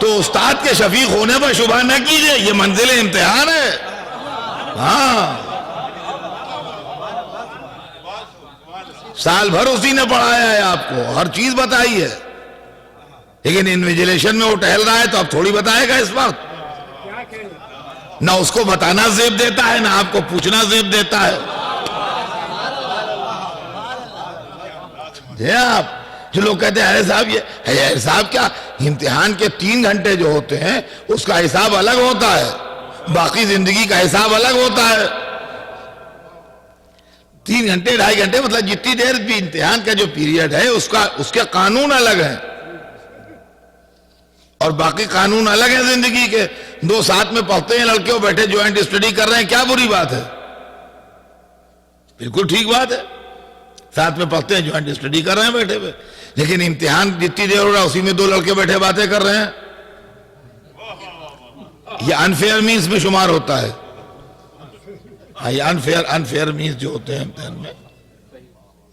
تو استاد کے شفیق ہونے پر شبہ نہ کیجئے، یہ منزل امتحان ہے۔ ہاں، سال بھر اسی نے پڑھایا ہے آپ کو، ہر چیز بتائی ہے، لیکن انویجیلیشن میں وہ ٹہل رہا ہے تو اب تھوڑی بتائے گا اس وقت۔ نہ اس کو بتانا زیب دیتا ہے، نہ آپ کو پوچھنا زیب دیتا ہے۔ آپ جو لوگ کہتے ہیں ارے صاحب یہ صاحب کیا امتحان کے 3 گھنٹے جو ہوتے ہیں اس کا حساب الگ ہوتا ہے، باقی زندگی کا حساب الگ ہوتا ہے۔ 3 گھنٹے 2.5 گھنٹے مطلب جتنی دیر بھی امتحان کا جو پیریڈ ہے اس کے قانون الگ ہیں اور باقی قانون الگ ہیں زندگی کے۔ 2 ساتھ میں پڑھتے ہیں لڑکے بیٹھے جوائنٹ اسٹڈی کر رہے ہیں، کیا بری بات ہے؟ بالکل ٹھیک بات ہے، ساتھ میں پڑھتے ہیں جوائنٹ اسٹڈی کر رہے ہیں بیٹھے ہوئے، لیکن امتحان جتنی دیر ہو رہا ہے اسی میں 2 لڑکے بیٹھے باتیں کر رہے ہیں، یہ انفیئر مینز میں شمار ہوتا ہے۔ ہاں، یہ انفیئر مینز جو ہوتے ہیں امتحان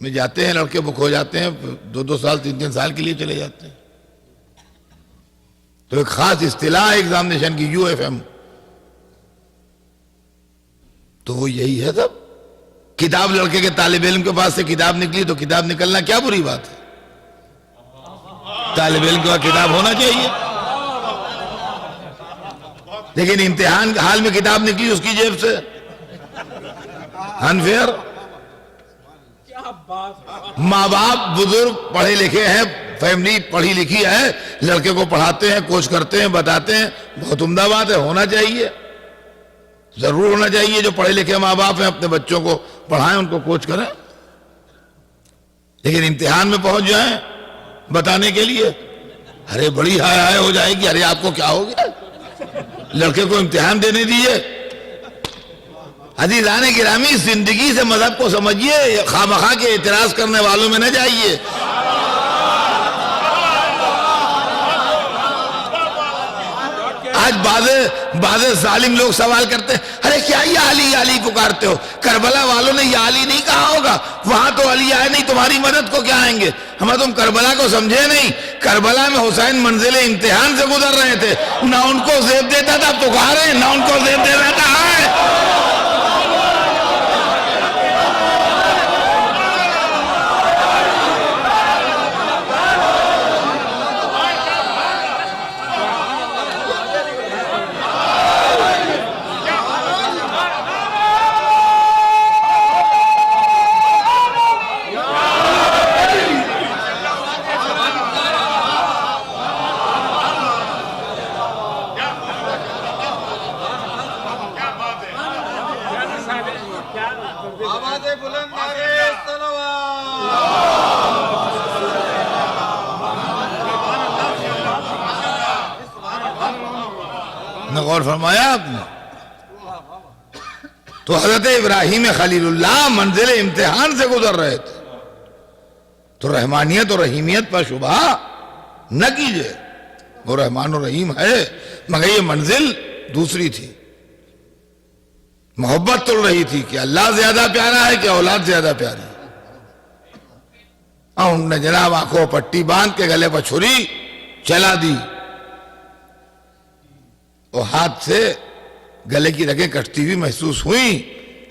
میں جاتے ہیں لڑکے بک ہو جاتے ہیں، 2 سال 3 سال کے لیے چلے جاتے ہیں۔ تو ایک خاص اصطلاح ایگزامینیشن کی UFM، تو وہ یہی ہے سب۔ کتاب لڑکے کے طالب علم کے پاس سے کتاب نکلی تو کتاب نکلنا کیا بری بات ہے؟ طالب علم کے پاس کتاب ہونا چاہیے، لیکن امتحان حال میں کتاب نکلی اس کی جیب سے، انفیئر۔ ماں باپ بزرگ پڑھے لکھے ہیں، فیملی پڑھی لکھی ہے، لڑکے کو پڑھاتے ہیں، کوچ کرتے ہیں، بتاتے ہیں، بہت عمدہ بات ہے، ہونا چاہیے، ضرور ہونا چاہیے۔ جو پڑھے لکھے ماں باپ ہیں اپنے بچوں کو پڑھائیں، ان کو کوچ کریں، لیکن امتحان میں پہنچ جائیں بتانے کے لیے، ارے بڑی ہائے ہو جائے گی، ارے آپ کو کیا ہو گیا، لڑکے کو امتحان دینے دیجیے۔ عزیزان گرامی، زندگی سے مذہب کو سمجھیے، خواہ مخواہ کے اعتراض کرنے والوں میں نہ جائیے۔ آج بعض ظالم لوگ سوال کرتے ہیں، ارے کیا یہ علی علی پکارتے ہو؟ کربلا والوں نے یہ علی نہیں کہا ہوگا، وہاں تو علی آئے نہیں، تمہاری مدد کو کیا آئیں گے؟ ہمیں تم کربلا کو سمجھے نہیں، کربلا میں حسین منزل امتحان سے گزر رہے تھے، نہ ان کو زیب دیتا تھا پکارے، نہ ان کو زیب دیتا تھا آئے۔ نہ غور فرمایا آپ نے؟ تو حضرت ابراہیم خلیل اللہ منزل امتحان سے گزر رہے تھے، تو رحمانیت اور رحیمیت پر شبہ نہ کیجئے، وہ رحمان و رحیم ہے، مگر یہ منزل دوسری تھی۔ محبت تل رہی تھی کہ اللہ زیادہ پیارا ہے کہ اولاد زیادہ پیاری ہے۔ اور انہوں نے جناب آنکھوں پٹی باندھ کے گلے پر چھری چلا دی، اور ہاتھ سے گلے کی رگیں کٹتی ہوئی محسوس ہوئی۔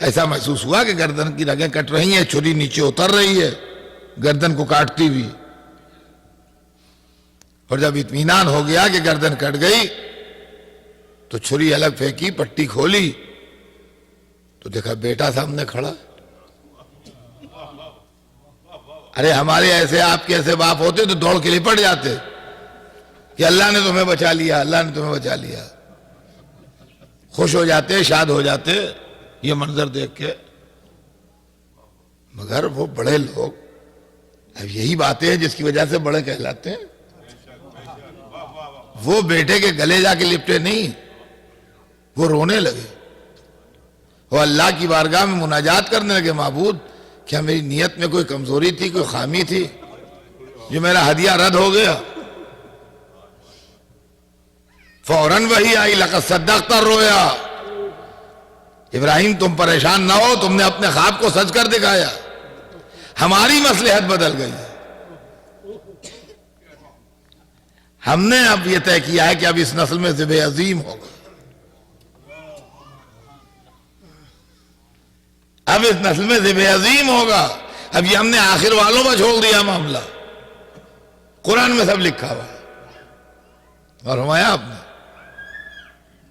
ایسا محسوس ہوا کہ گردن کی رگیں کٹ رہی ہیں، چھری نیچے اتر رہی ہے گردن کو کاٹتی ہوئی۔ اور جب اطمینان ہو گیا کہ گردن کٹ گئی تو چھری الگ پھینکی، پٹی کھولی تو دیکھا بیٹا سامنے کھڑا۔ ارے ہمارے ایسے آپ کے ایسے باپ ہوتے تو دوڑ کے لپٹ جاتے کہ اللہ نے تمہیں بچا لیا، اللہ نے تمہیں بچا لیا، خوش ہو جاتے، شاد ہو جاتے یہ منظر دیکھ کے۔ مگر وہ بڑے لوگ، اب یہی باتیں ہیں جس کی وجہ سے بڑے کہلاتے ہیں، وہ بیٹے کے گلے جا کے لپٹے نہیں، وہ رونے لگے، وہ اللہ کی بارگاہ میں مناجات کرنے لگے، معبود کیا میری نیت میں کوئی کمزوری تھی، کوئی خامی تھی جو میرا ہدیہ رد ہو گیا؟ فوراً وہی آئی، لقد صدقت الرؤیا، ابراہیم تم پریشان نہ ہو، تم نے اپنے خواب کو سچ کر دکھایا، ہماری مصلحت بدل گئی۔ ہم نے اب یہ طے کیا ہے کہ اب اس نسل میں ذبح عظیم ہوگا، اب اس نسل میں ذبح عظیم ہوگا۔ اب یہ ہم نے آخر والوں پر چھوڑ دیا معاملہ، قرآن میں سب لکھا ہوا ہے۔ اور فرمایا آپ نے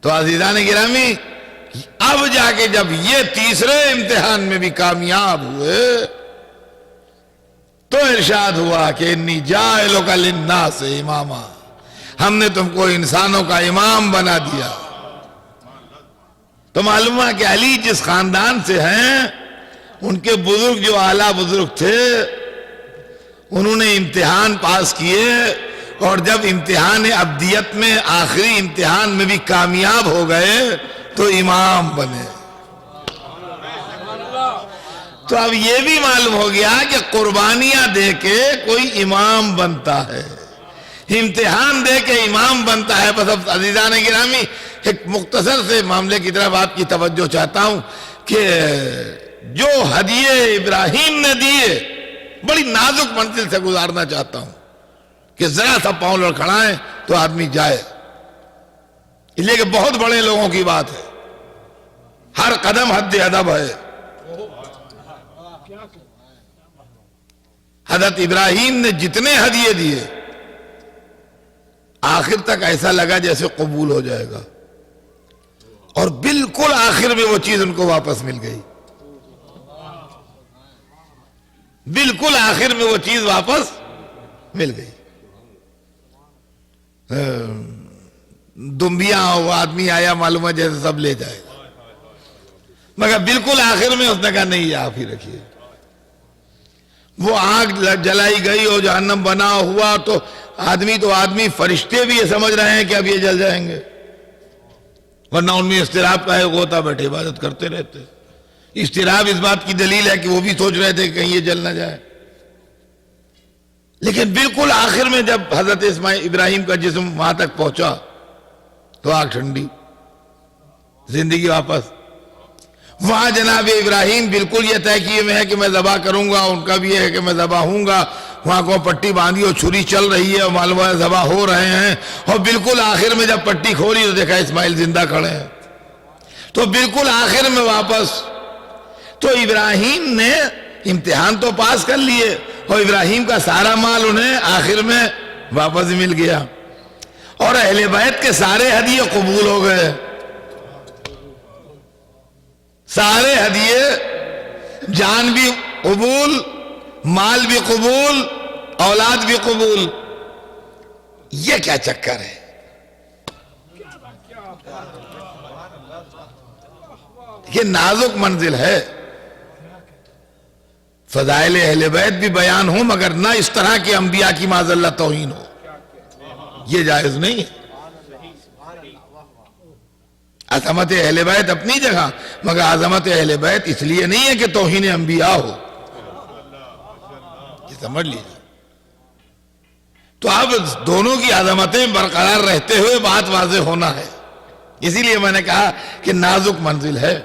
تو عزیزان گرامی، اب جا کے جب یہ تیسرے امتحان میں بھی کامیاب ہوئے تو ارشاد ہوا کہ انی جاعلک للناس اماما، ہم نے تم کو انسانوں کا امام بنا دیا۔ تو معلوم ہے کہ علی جس خاندان سے ہیں ان کے بزرگ جو اعلیٰ بزرگ تھے انہوں نے امتحان پاس کیے، اور جب امتحان ابدیت میں آخری امتحان میں بھی کامیاب ہو گئے تو امام بنے۔ تو اب یہ بھی معلوم ہو گیا کہ قربانیاں دے کے کوئی امام بنتا ہے، امتحان دے کے امام بنتا ہے۔ بس اب عزیزان گرامی ایک مختصر سے معاملے کی طرف آپ کی توجہ چاہتا ہوں کہ جو ہدیے ابراہیم نے دیے بڑی نازک منزل سے گزارنا چاہتا ہوں کہ ذرا سا پاؤں لڑکھڑائیں تو آدمی جائے، اس لیے کہ بہت بڑے لوگوں کی بات ہے، ہر قدم حد ادب ہے۔ حضرت ابراہیم نے جتنے ہدیے دیے آخر تک ایسا لگا جیسے قبول ہو جائے گا، اور بالکل آخر میں وہ چیز ان کو واپس مل گئی، بالکل آخر میں وہ چیز واپس مل گئی۔ دمبیاں وہ آدمی آیا معلوم ہے جیسے سب لے جائے گا، مگر بالکل آخر میں اس نے کہا نہیں آپ ہی رکھیے۔ وہ آگ جلائی گئی اور جہنم بنا ہوا تو آدمی فرشتے بھی یہ سمجھ رہے ہیں کہ اب یہ جل جائیں گے، ورنہ ان میں اضطراب کا ہے، ہوتا بیٹھے عبادت کرتے رہتے۔ اضطراب اس بات کی دلیل ہے کہ وہ بھی سوچ رہے تھے کہ کہیں یہ جل نہ جائے۔ لیکن بالکل آخر میں جب حضرت ابراہیم کا جسم وہاں تک پہنچا تو آگ ٹھنڈی، زندگی واپس۔ وہاں جناب ابراہیم بالکل یہ طے کیے میں ہے کہ میں ذبح کروں گا، ان کا بھی یہ ہے کہ میں ذبح ہوں گا۔ وہاں کو پٹی باندھی اور چھری چل رہی ہے اور معلوم ہے ذبح ہو رہے ہیں، اور بالکل آخر میں جب پٹی کھولی تو دیکھا اسماعیل زندہ کھڑے ہیں۔ تو بالکل آخر میں واپس تو ابراہیم نے امتحان تو پاس کر لیے، اور ابراہیم کا سارا مال انہیں آخر میں واپس مل گیا، اور اہل بیت کے سارے ہدیے قبول ہو گئے، سارے ہدیے، جان بھی قبول، مال بھی قبول، اولاد بھی قبول۔ یہ کیا چکر ہے؟ یہ نازک منزل ہے، فضائل اہل بیت بھی بیان ہوں مگر نہ اس طرح کے انبیاء کی معاذ اللہ توہین ہو، یہ جائز نہیں ہے۔ عظمت اہل بیت اپنی جگہ، مگر عظمت اہل بیت اس لیے نہیں ہے کہ توہین انبیاء ہو، یہ سمجھ لیجیے۔ تو اب دونوں کی عظمتیں برقرار رہتے ہوئے بات واضح ہونا ہے، اسی لیے میں نے کہا کہ نازک منزل ہے۔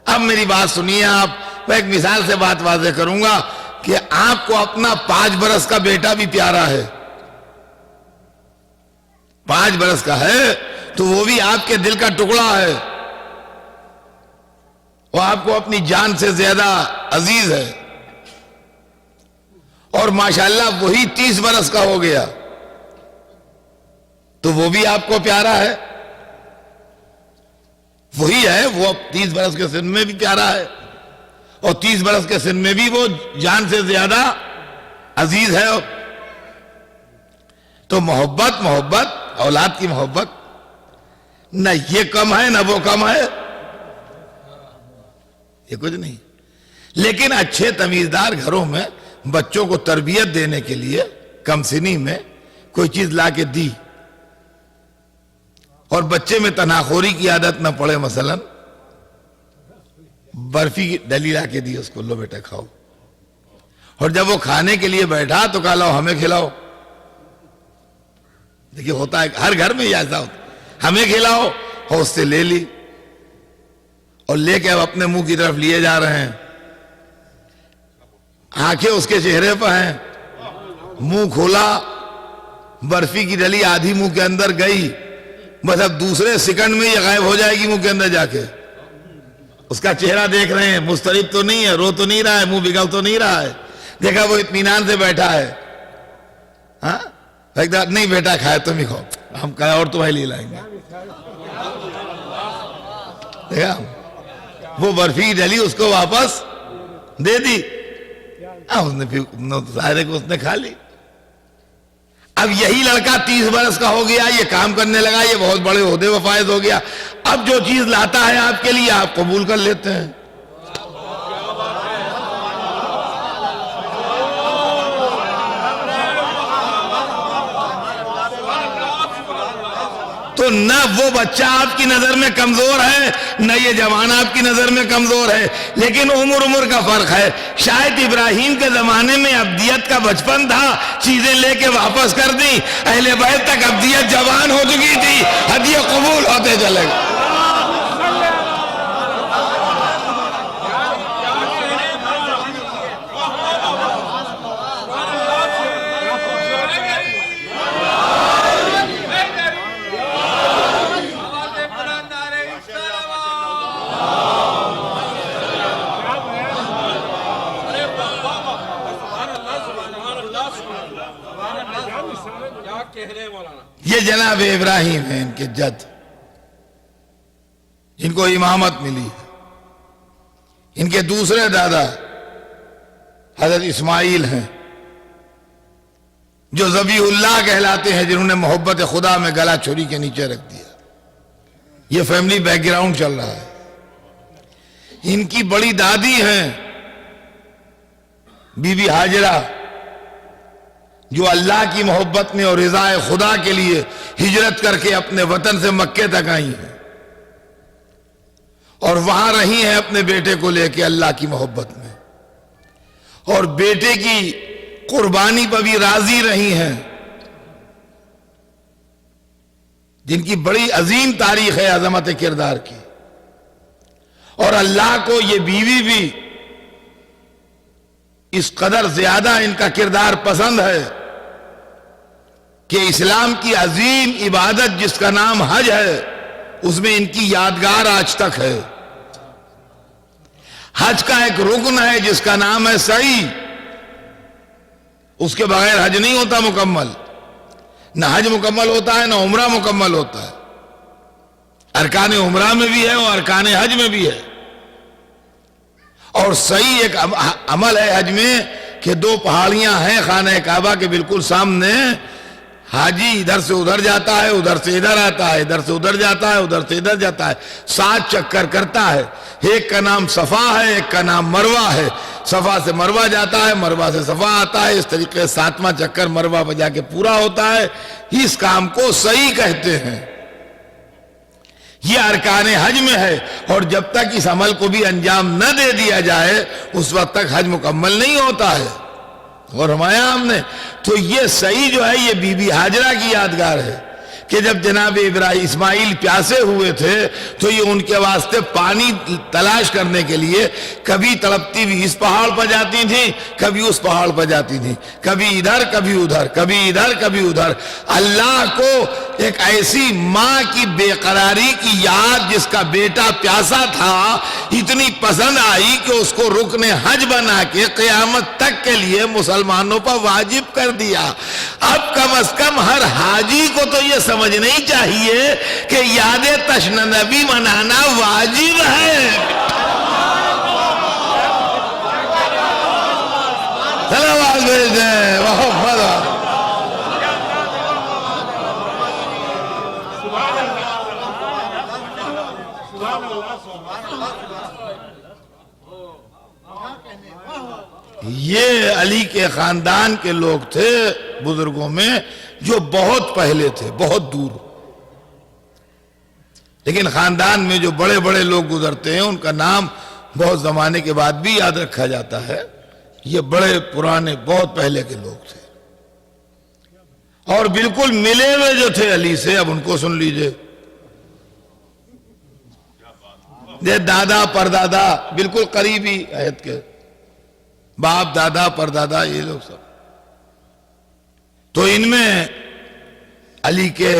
اب میری بات سنیے آپ، میں ایک مثال سے بات واضح کروں گا کہ آپ کو اپنا 5 برس کا بیٹا بھی پیارا ہے، 5 برس کا ہے تو وہ بھی آپ کے دل کا ٹکڑا ہے، وہ آپ کو اپنی جان سے زیادہ عزیز ہے، اور ماشاءاللہ وہی 30 برس کا ہو گیا تو وہ بھی آپ کو پیارا ہے، وہی ہے، وہ 30 برس کے سن میں بھی پیارا ہے، اور 30 برس کے سن میں بھی وہ جان سے زیادہ عزیز ہے۔ تو محبت اولاد کی محبت، نہ یہ کم ہے نہ وہ کم ہے، یہ کچھ نہیں۔ لیکن اچھے تمیزدار گھروں میں بچوں کو تربیت دینے کے لیے کم سنی میں کوئی چیز لا کے دی اور بچے میں تناخوری کی عادت نہ پڑے، مثلا برفی کی ڈلی لا کے دی اس کو، لو بیٹا کھاؤ، اور جب وہ کھانے کے لیے بیٹھا تو کہا لاؤ ہمیں کھلاؤ۔ دیکھیے ہوتا ہے ہر گھر میں یہ ایسا ہوتا، ہمیں کھلاؤ، اور اس سے لے لی اور لے کے اب اپنے منہ کی طرف لیے جا رہے ہیں، آنکھیں اس کے چہرے پر ہیں، منہ کھولا، برفی کی ڈلی آدھی منہ کے اندر گئی، بس اب دوسرے سیکنڈ میں یہ غائب ہو جائے گی منہ کے اندر جا کے۔ اس کا چہرہ دیکھ رہے ہیں، مضطرب تو نہیں ہے، رو تو نہیں رہا ہے، منہ بگل تو نہیں رہا ہے، دیکھا وہ اطمینان سے بیٹھا ہے، ہاں نہیں بیٹا کھائے تم ہی کھاؤ، ہم کھائے اور تمہیں لے لائیں گے۔ دیکھا وہ برفی ڈلی اس کو واپس دے دی، اس نے پھر ظاہر ہے کہ اس نے کھا لی۔ اب یہی لڑکا 30 برس کا ہو گیا، یہ کام کرنے لگا، یہ بہت بڑے عہدے و فائز ہو گیا، اب جو چیز لاتا ہے آپ کے لیے آپ قبول کر لیتے ہیں۔ تو نہ وہ بچہ آپ کی نظر میں کمزور ہے، نہ یہ جوان آپ کی نظر میں کمزور ہے، لیکن عمر کا فرق ہے۔ شاید ابراہیم کے زمانے میں عبدیت کا بچپن تھا، چیزیں لے کے واپس کر دی، اہل بیت تک عبدیت جوان ہو چکی تھی، ہدیہ قبول ہوتے چلے گئے۔ یہ جناب ابراہیم ہیں، ان کے جد، جن کو امامت ملی، ان کے دوسرے دادا حضرت اسماعیل ہیں، جو ذبیح اللہ کہلاتے ہیں، جنہوں نے محبت خدا میں گلا چھری کے نیچے رکھ دیا۔ یہ فیملی بیک گراؤنڈ چل رہا ہے۔ ان کی بڑی دادی ہیں بی بی ہاجرہ، جو اللہ کی محبت میں اور رضا خدا کے لیے ہجرت کر کے اپنے وطن سے مکے تک آئی ہیں، اور وہاں رہی ہیں اپنے بیٹے کو لے کے اللہ کی محبت میں، اور بیٹے کی قربانی پر بھی راضی رہی ہیں، جن کی بڑی عظیم تاریخ ہے عظمت کردار کی، اور اللہ کو یہ بیوی بھی اس قدر زیادہ ان کا کردار پسند ہے کہ اسلام کی عظیم عبادت جس کا نام حج ہے، اس میں ان کی یادگار آج تک ہے۔ حج کا ایک رکن ہے جس کا نام ہے سعی، اس کے بغیر حج نہیں ہوتا مکمل، نہ حج مکمل ہوتا ہے نہ عمرہ مکمل ہوتا ہے۔ ارکان عمرہ میں بھی ہے اور ارکان حج میں بھی ہے۔ اور سعی ایک عمل ہے حج میں کہ 2 پہاڑیاں ہیں خانہ کعبہ کے بالکل سامنے، حاجی ادھر سے ادھر جاتا ہے، ادھر سے ادھر آتا ہے، ادھر سے ادھر جاتا ہے، ادھر سے ادھر جاتا ہے، 7 چکر کرتا ہے۔ ایک کا نام صفا ہے، ایک کا نام مروہ ہے، صفا سے مروہ جاتا ہے، مروہ سے صفا آتا ہے، اس طریقے 7واں چکر مروہ پہ جا کے پورا ہوتا ہے۔ اس کام کو سعی کہتے ہیں۔ یہ ارکان حج میں ہے، اور جب تک اس عمل کو بھی انجام نہ دے دیا جائے اس وقت تک حج مکمل نہیں ہوتا ہے۔ اور فرمایا ہم نے تو یہ صحیح جو ہے یہ بی بی ہاجرہ کی یادگار ہے کہ جب جناب اسماعیل پیاسے ہوئے تھے تو یہ ان کے واسطے پانی تلاش کرنے کے لیے کبھی تڑپتی ہوئی اس پہاڑ پر جاتی تھیں، کبھی اس پہاڑ پر جاتی تھیں، کبھی ادھر کبھی ادھر، کبھی ادھر کبھی ادھر۔ اللہ کو ایک ایسی ماں کی بے قراری کی یاد جس کا بیٹا پیاسا تھا اتنی پسند آئی کہ اس کو رکن حج بنا کے قیامت تک کے لیے مسلمانوں پر واجب کر دیا۔ اب کم از کم ہر حاجی کو تو یہ سمجھنا ہی چاہیے کہ یاد تشن نبی منانا واجب ہے۔ صلوات بھیج دیں محمد۔ یہ علی کے خاندان کے لوگ تھے بزرگوں میں جو بہت پہلے تھے، بہت دور، لیکن خاندان میں جو بڑے بڑے لوگ گزرتے ہیں ان کا نام بہت زمانے کے بعد بھی یاد رکھا جاتا ہے۔ یہ بڑے پرانے بہت پہلے کے لوگ تھے اور بالکل ملے ہوئے جو تھے علی سے، اب ان کو سن لیجئے۔ یہ دادا پردادا بالکل قریبی عہد کے، باپ دادا پردادا یہ لوگ سب، تو ان میں علی کے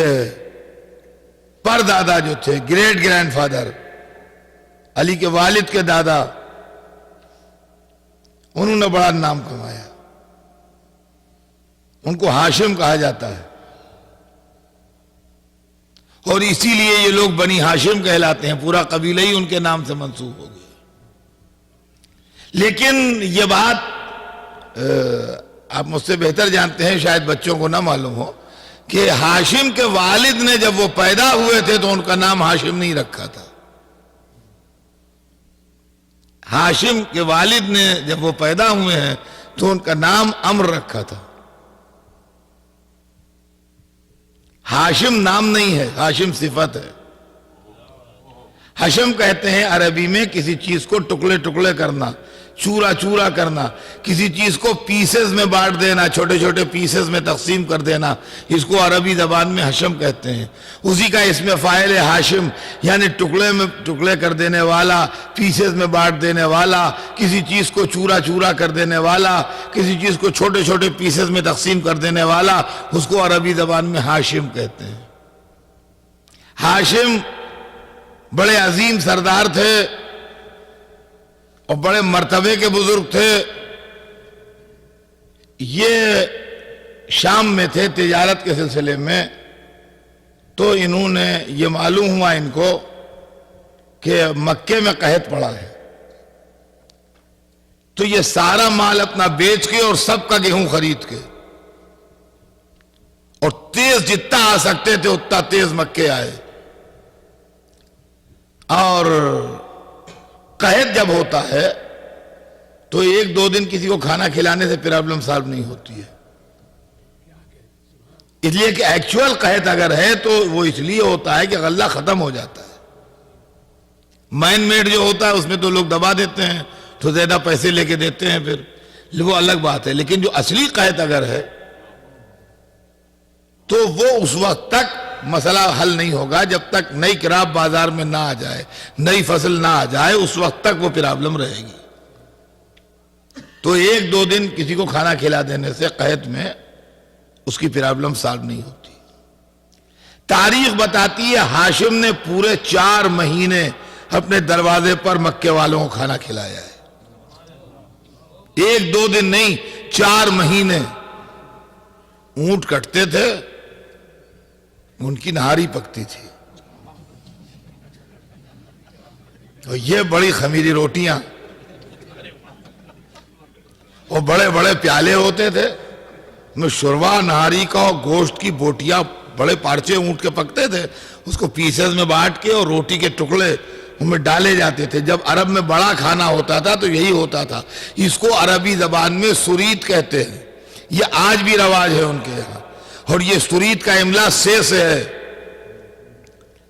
پردادا جو تھے، گریٹ گرینڈ فادر، علی کے والد کے دادا، انہوں نے بڑا نام کمایا۔ ان کو ہاشم کہا جاتا ہے اور اسی لیے یہ لوگ بنی ہاشم کہلاتے ہیں، پورا قبیلہ ہی ان کے نام سے منسوب ہو گیا۔ لیکن یہ بات آپ مجھ سے بہتر جانتے ہیں، شاید بچوں کو نہ معلوم ہو کہ ہاشم کے والد نے جب وہ پیدا ہوئے تھے تو ان کا نام ہاشم نہیں رکھا تھا۔ ہاشم کے والد نے جب وہ پیدا ہوئے ہیں تو ان کا نام عمرو رکھا تھا۔ ہاشم نام نہیں ہے، ہاشم صفت ہے۔ حشم کہتے ہیں عربی میں کسی چیز کو ٹکڑے ٹکڑے کرنا، چورا چورا کرنا، کسی چیز کو پیسز میں بانٹ دینا، چھوٹے چھوٹے پیسز میں تقسیم کر دینا، اس کو عربی زبان میں حشم کہتے ہیں۔ اسی کا اس میں فاعل ہے ہاشم، یعنی ٹکڑے میں ٹکڑے کر دینے والا، پیسز میں بانٹ دینے والا، کسی چیز کو چورا چورا کر دینے والا، کسی چیز کو چھوٹے چھوٹے پیسز میں تقسیم کر دینے والا، اس کو عربی زبان میں ہاشم کہتے ہیں۔ ہاشم بڑے عظیم سردار تھے اور بڑے مرتبے کے بزرگ تھے۔ یہ شام میں تھے تجارت کے سلسلے میں، تو انہوں نے یہ معلوم ہوا ان کو کہ مکے میں قحط پڑا ہے، تو یہ سارا مال اپنا بیچ کے اور سب کا گیہوں خرید کے اور تیز جتنا آ سکتے تھے اتنا تیز مکے آئے۔ اور قحط جب ہوتا ہے تو ایک دو دن کسی کو کھانا کھلانے سے پرابلم سالو نہیں ہوتی ہے، اس لیے کہ ایکچوئل قحط اگر ہے تو وہ اس لیے ہوتا ہے کہ غلہ ختم ہو جاتا ہے۔ مین میڈ جو ہوتا ہے اس میں تو لوگ دبا دیتے ہیں تو زیادہ پیسے لے کے دیتے ہیں، پھر وہ الگ بات ہے، لیکن جو اصلی قحط اگر ہے تو وہ اس وقت تک مسئلہ حل نہیں ہوگا جب تک نئی کراپ بازار میں نہ آ جائے، نئی فصل نہ آ جائے، اس وقت تک وہ پرابلم رہے گی۔ تو ایک دو دن کسی کو کھانا کھلا دینے سے قحط میں اس کی پرابلم سالو نہیں ہوتی۔ تاریخ بتاتی ہے ہاشم نے پورے 4 مہینے اپنے دروازے پر مکے والوں کو کھانا کھلایا ہے، ایک دو دن نہیں، 4 مہینے۔ اونٹ کٹتے تھے، ان کی نہاری پکتی تھی، اور یہ بڑی خمیری روٹیاں اور بڑے بڑے پیالے ہوتے تھے، میں شوروا نہاری کا اور گوشت کی بوٹیاں بڑے پارچے اونٹ کے پکتے تھے، اس کو پیسز میں بانٹ کے اور روٹی کے ٹکڑے ان میں ڈالے جاتے تھے۔ جب عرب میں بڑا کھانا ہوتا تھا تو یہی ہوتا تھا، اس کو عربی زبان میں سرید کہتے ہیں، یہ آج بھی رواج ہے ان کے یہاں، اور یہ سرید کا املا سے ہے،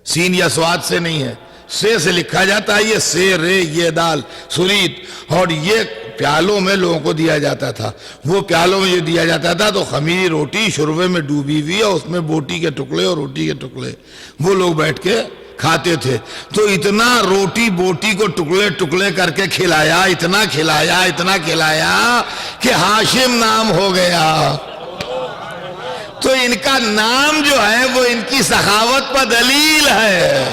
سین یا سواد سے نہیں ہے، سے لکھا جاتا ہے، یہ سے رے یہ دال سرید، اور یہ پیالوں میں لوگوں کو دیا جاتا تھا۔ وہ پیالوں میں جو دیا جاتا تھا تو خمیری روٹی شوربے میں ڈوبی ہوئی اور اس میں بوٹی کے ٹکڑے اور روٹی کے ٹکڑے، وہ لوگ بیٹھ کے کھاتے تھے۔ تو اتنا روٹی بوٹی کو ٹکڑے ٹکڑے کر کے کھلایا، اتنا کھلایا کہ ہاشم نام ہو گیا۔ تو ان کا نام جو ہے وہ ان کی سخاوت پر دلیل ہے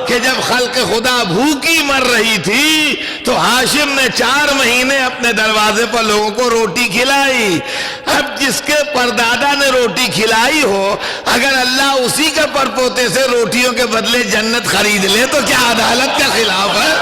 کہ جب خلق خدا بھوکی مر رہی تھی تو ہاشم نے 4 مہینے اپنے دروازے پر لوگوں کو روٹی کھلائی۔ اب جس کے پردادا نے روٹی کھلائی ہو، اگر اللہ اسی کے پرپوتے سے روٹیوں کے بدلے جنت خرید لے تو کیا عدالت کے خلاف ہے؟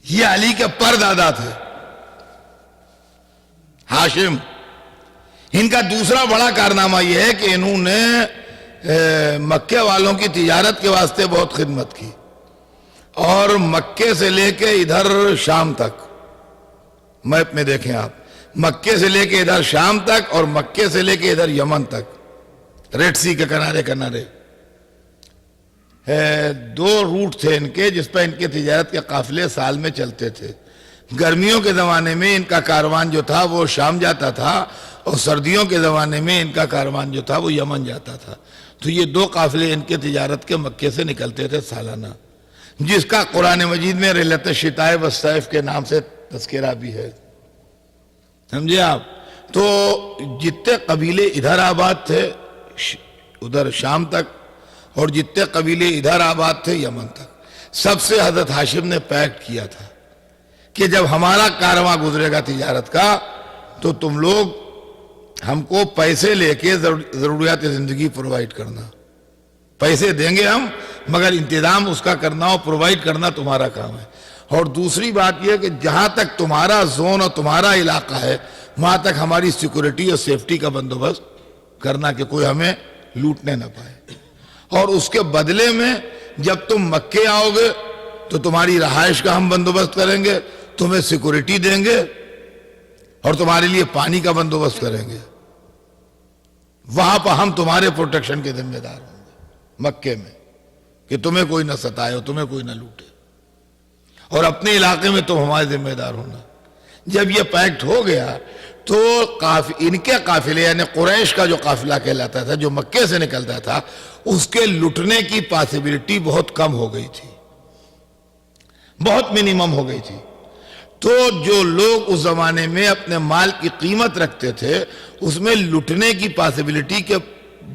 یہ علی کے پردادا تھے ہاشم۔ ان کا دوسرا بڑا کارنامہ یہ ہے کہ انہوں نے مکے والوں کی تجارت کے واسطے بہت خدمت کی، اور مکے سے لے کے ادھر شام تک، میپ میں دیکھیں آپ، مکے سے لے کے ادھر شام تک اور مکے سے لے کے ادھر یمن تک، ریڈ سی کے کنارے 2 روٹ تھے ان کے جس پہ ان کے تجارت کے قافلے سال میں چلتے تھے۔ گرمیوں کے زمانے میں ان کا کاروان جو تھا وہ شام جاتا تھا، اور سردیوں کے زمانے میں ان کا کاروان جو تھا وہ یمن جاتا تھا۔ تو یہ 2 قافلے ان کے تجارت کے مکے سے نکلتے تھے سالانہ، جس کا قرآن مجید میں ریلت الشتاء والصیف کے نام سے تذکرہ بھی ہے، سمجھے آپ؟ تو جتنے قبیلے ادھر آباد تھے ادھر شام تک، اور جتنے قبیلے ادھر آباد تھے یمن تک، سب سے حضرت ہاشم نے پیکٹ کیا تھا کہ جب ہمارا کارواں گزرے گا تجارت کا تو تم لوگ ہم کو پیسے لے کے ضروریات زندگی پرووائڈ کرنا، پیسے دیں گے ہم، مگر انتظام اس کا کرنا اور پرووائڈ کرنا تمہارا کام ہے۔ اور دوسری بات یہ کہ جہاں تک تمہارا زون اور تمہارا علاقہ ہے وہاں تک ہماری سیکورٹی اور سیفٹی کا بندوبست کرنا کہ کوئی ہمیں لوٹنے نہ پائے، اور اس کے بدلے میں جب تم مکے آؤ گے تو تمہاری رہائش کا ہم بندوبست کریں گے، تمہیں سیکورٹی دیں گے، اور تمہارے لیے پانی کا بندوبست کریں گے۔ وہاں پر ہم تمہارے پروٹیکشن کے ذمہ دار ہوں گے مکے میں، کہ تمہیں کوئی نہ ستائے اور تمہیں کوئی نہ لوٹے، اور اپنے علاقے میں تم ہمارے ذمہ دار ہونا۔ جب یہ پیکٹ ہو گیا تو ان کے قافلے یعنی قریش کا جو قافلہ کہلاتا تھا جو مکے سے نکلتا تھا، اس کے لٹنے کی پاسبلٹی بہت کم ہو گئی تھی، بہت منیمم ہو گئی تھی۔ تو جو لوگ اس زمانے میں اپنے مال کی قیمت رکھتے تھے اس میں لٹنے کی پاسبلٹی کے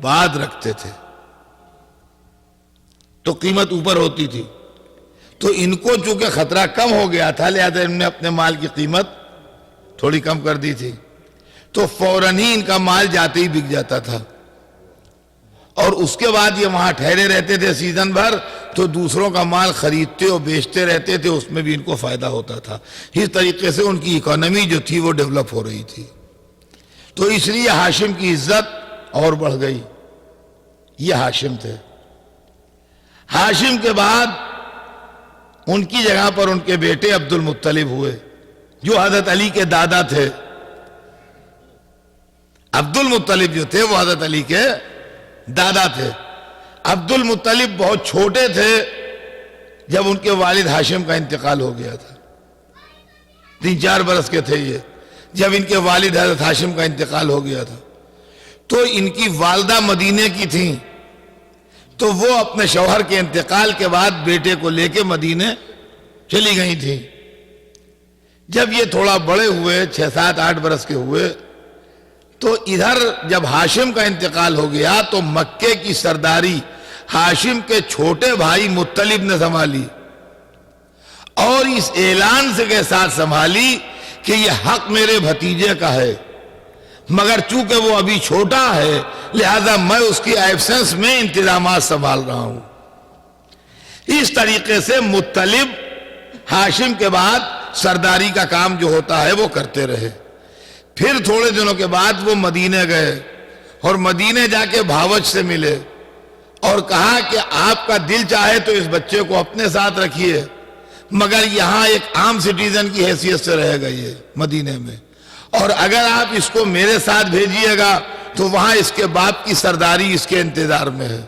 بعد رکھتے تھے، تو قیمت اوپر ہوتی تھی۔ تو ان کو چونکہ خطرہ کم ہو گیا تھا لہذا انہوں نے اپنے مال کی قیمت تھوڑی کم کر دی تھی، تو فوراً ہی ان کا مال جاتے ہی بک جاتا تھا، اور اس کے بعد یہ وہاں ٹھہرے رہتے تھے سیزن بھر، تو دوسروں کا مال خریدتے اور بیچتے رہتے تھے، اس میں بھی ان کو فائدہ ہوتا تھا۔ اس طریقے سے ان کی اکانومی جو تھی وہ ڈیولپ ہو رہی تھی، تو اس لیے ہاشم کی عزت اور بڑھ گئی۔ یہ ہاشم تھے۔ ہاشم کے بعد ان کی جگہ پر ان کے بیٹے عبد المطلب ہوئے جو حضرت علی کے دادا تھے۔ عبد المطلب جو تھے وہ حضرت علی کے دادا تھے۔ عبد المطلب بہت چھوٹے تھے جب ان کے والد ہاشم کا انتقال ہو گیا تھا، 3-4 برس کے تھے یہ جب ان کے والد حضرت ہاشم کا انتقال ہو گیا تھا۔ تو ان کی والدہ مدینے کی تھیں، تو وہ اپنے شوہر کے انتقال کے بعد بیٹے کو لے کے مدینے چلی گئی تھی۔ جب یہ تھوڑا بڑے ہوئے 6-7-8 برس کے ہوئے تو ادھر جب ہاشم کا انتقال ہو گیا تو مکے کی سرداری ہاشم کے چھوٹے بھائی مطلب نے سنبھالی، اور اس اعلان سے کے ساتھ سنبھالی کہ یہ حق میرے بھتیجے کا ہے، مگر چونکہ وہ ابھی چھوٹا ہے لہذا میں اس کی ایبسنس میں انتظامات سنبھال رہا ہوں۔ اس طریقے سے مطلب ہاشم کے بعد سرداری کا کام جو ہوتا ہے وہ کرتے رہے. پھر تھوڑے دنوں کے بعد وہ مدینے گئے اور مدینے جا کے بھاوچ سے ملے اور کہا کہ آپ کا دل چاہے تو اس بچے کو اپنے ساتھ رکھیے، مگر یہاں ایک عام سٹیزن کی حیثیت سے رہے گا یہ مدینے میں، اور اگر آپ اس کو میرے ساتھ بھیجیے گا تو وہاں اس کے باپ کی سرداری اس کے انتظار میں ہے.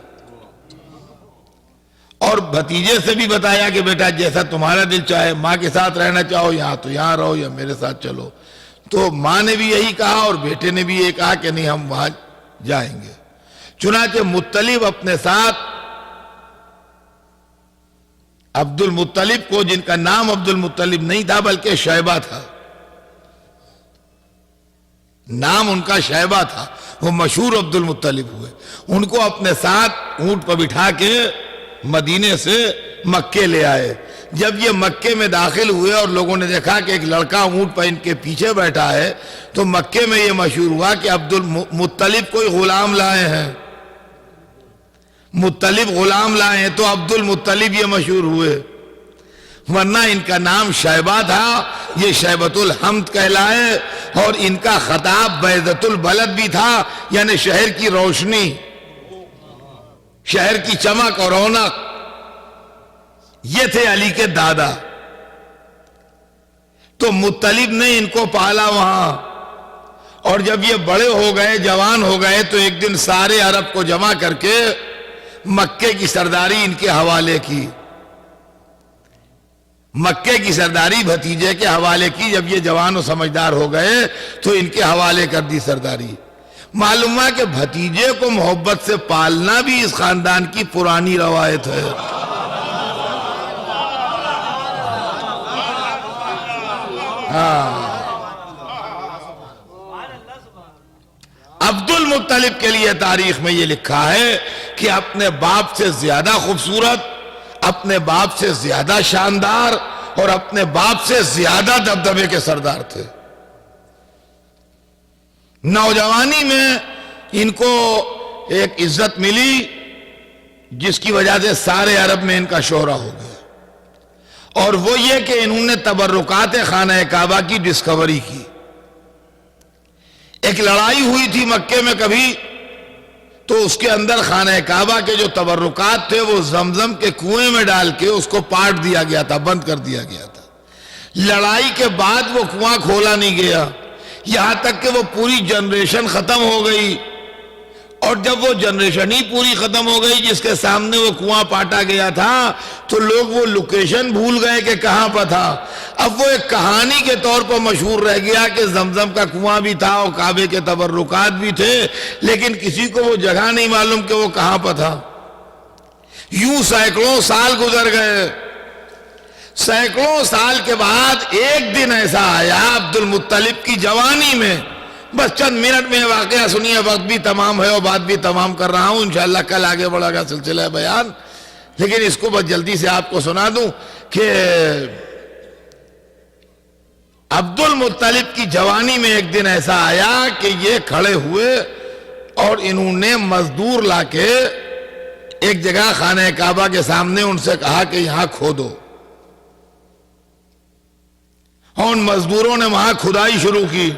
اور بھتیجے سے بھی بتایا کہ بیٹا جیسا تمہارا دل چاہے، ماں کے ساتھ رہنا چاہو یہاں تو یہاں رہو یا میرے ساتھ چلو. تو ماں نے بھی یہی کہا اور بیٹے نے بھی یہ کہا کہ نہیں ہم وہاں جائیں گے. چنانچہ مطلب اپنے ساتھ عبد المطلب کو، جن کا نام عبد المطلب نہیں تھا بلکہ شیبہ تھا، نام ان کا شیبہ تھا، وہ مشہور عبد المطلب ہوئے، ان کو اپنے ساتھ اونٹ پر بٹھا کے مدینے سے مکے لے آئے. جب یہ مکے میں داخل ہوئے اور لوگوں نے دیکھا کہ ایک لڑکا اونٹ پر ان کے پیچھے بیٹھا ہے تو مکے میں یہ مشہور ہوا کہ عبد المطلب کوئی غلام لائے ہیں، مطلب غلام لائے ہیں، تو عبد المطلب یہ مشہور ہوئے. ورنہ ان کا نام شیبہ تھا، یہ شیبۃ الحمد کہلائے، اور ان کا خطاب بیضۃ البلد بھی تھا، یعنی شہر کی روشنی، شہر کی چمک اور رونق. یہ تھے علی کے دادا. تو مطلب نے ان کو پالا وہاں، اور جب یہ بڑے ہو گئے، جوان ہو گئے، تو ایک دن سارے عرب کو جمع کر کے مکے کی سرداری ان کے حوالے کی، مکے کی سرداری بھتیجے کے حوالے کی. جب یہ جوان و سمجھدار ہو گئے تو ان کے حوالے کر دی سرداری. معلوم ہے کہ بھتیجے کو محبت سے پالنا بھی اس خاندان کی پرانی روایت ہے. عبد المطلب کے لیے تاریخ میں یہ لکھا ہے کہ اپنے باپ سے زیادہ خوبصورت، اپنے باپ سے زیادہ شاندار اور اپنے باپ سے زیادہ دبدبے کے سردار تھے. نوجوانی میں ان کو ایک عزت ملی جس کی وجہ سے سارے عرب میں ان کا شہرہ ہو گیا، اور وہ یہ کہ انہوں نے تبرکات خانہ کعبہ کی ڈسکوری کی. ایک لڑائی ہوئی تھی مکے میں کبھی، تو اس کے اندر خانہ کعبہ کے جو تبرکات تھے وہ زمزم کے کنویں میں ڈال کے اس کو پاٹ دیا گیا تھا، بند کر دیا گیا تھا. لڑائی کے بعد وہ کنواں کھولا نہیں گیا، یہاں تک کہ وہ پوری جنریشن ختم ہو گئی. اور جب وہ جنریشن ہی پوری ختم ہو گئی جس کے سامنے وہ کنواں پاٹا گیا تھا، تو لوگ وہ لوکیشن بھول گئے کہ کہاں پر تھا. اب وہ ایک کہانی کے طور پر مشہور رہ گیا کہ زمزم کا کنواں بھی تھا اور کعبے کے تبرکات بھی تھے، لیکن کسی کو وہ جگہ نہیں معلوم کہ وہ کہاں پر تھا. یوں سینکڑوں سال گزر گئے. سینکڑوں سال کے بعد ایک دن ایسا آیا عبد المطلب کی جوانی میں، بس چند منٹ میں واقعہ سنیے، وقت بھی تمام ہے اور بات بھی تمام کر رہا ہوں، انشاءاللہ کل آگے بڑھا گا سلسلہ بیان، لیکن اس کو بس جلدی سے آپ کو سنا دوں کہ عبد المطلب کی جوانی میں ایک دن ایسا آیا کہ یہ کھڑے ہوئے اور انہوں نے مزدور لا کے ایک جگہ خانہ کعبہ کے سامنے ان سے کہا کہ یہاں کھودو، اور ان مزدوروں نے وہاں کھدائی شروع کی.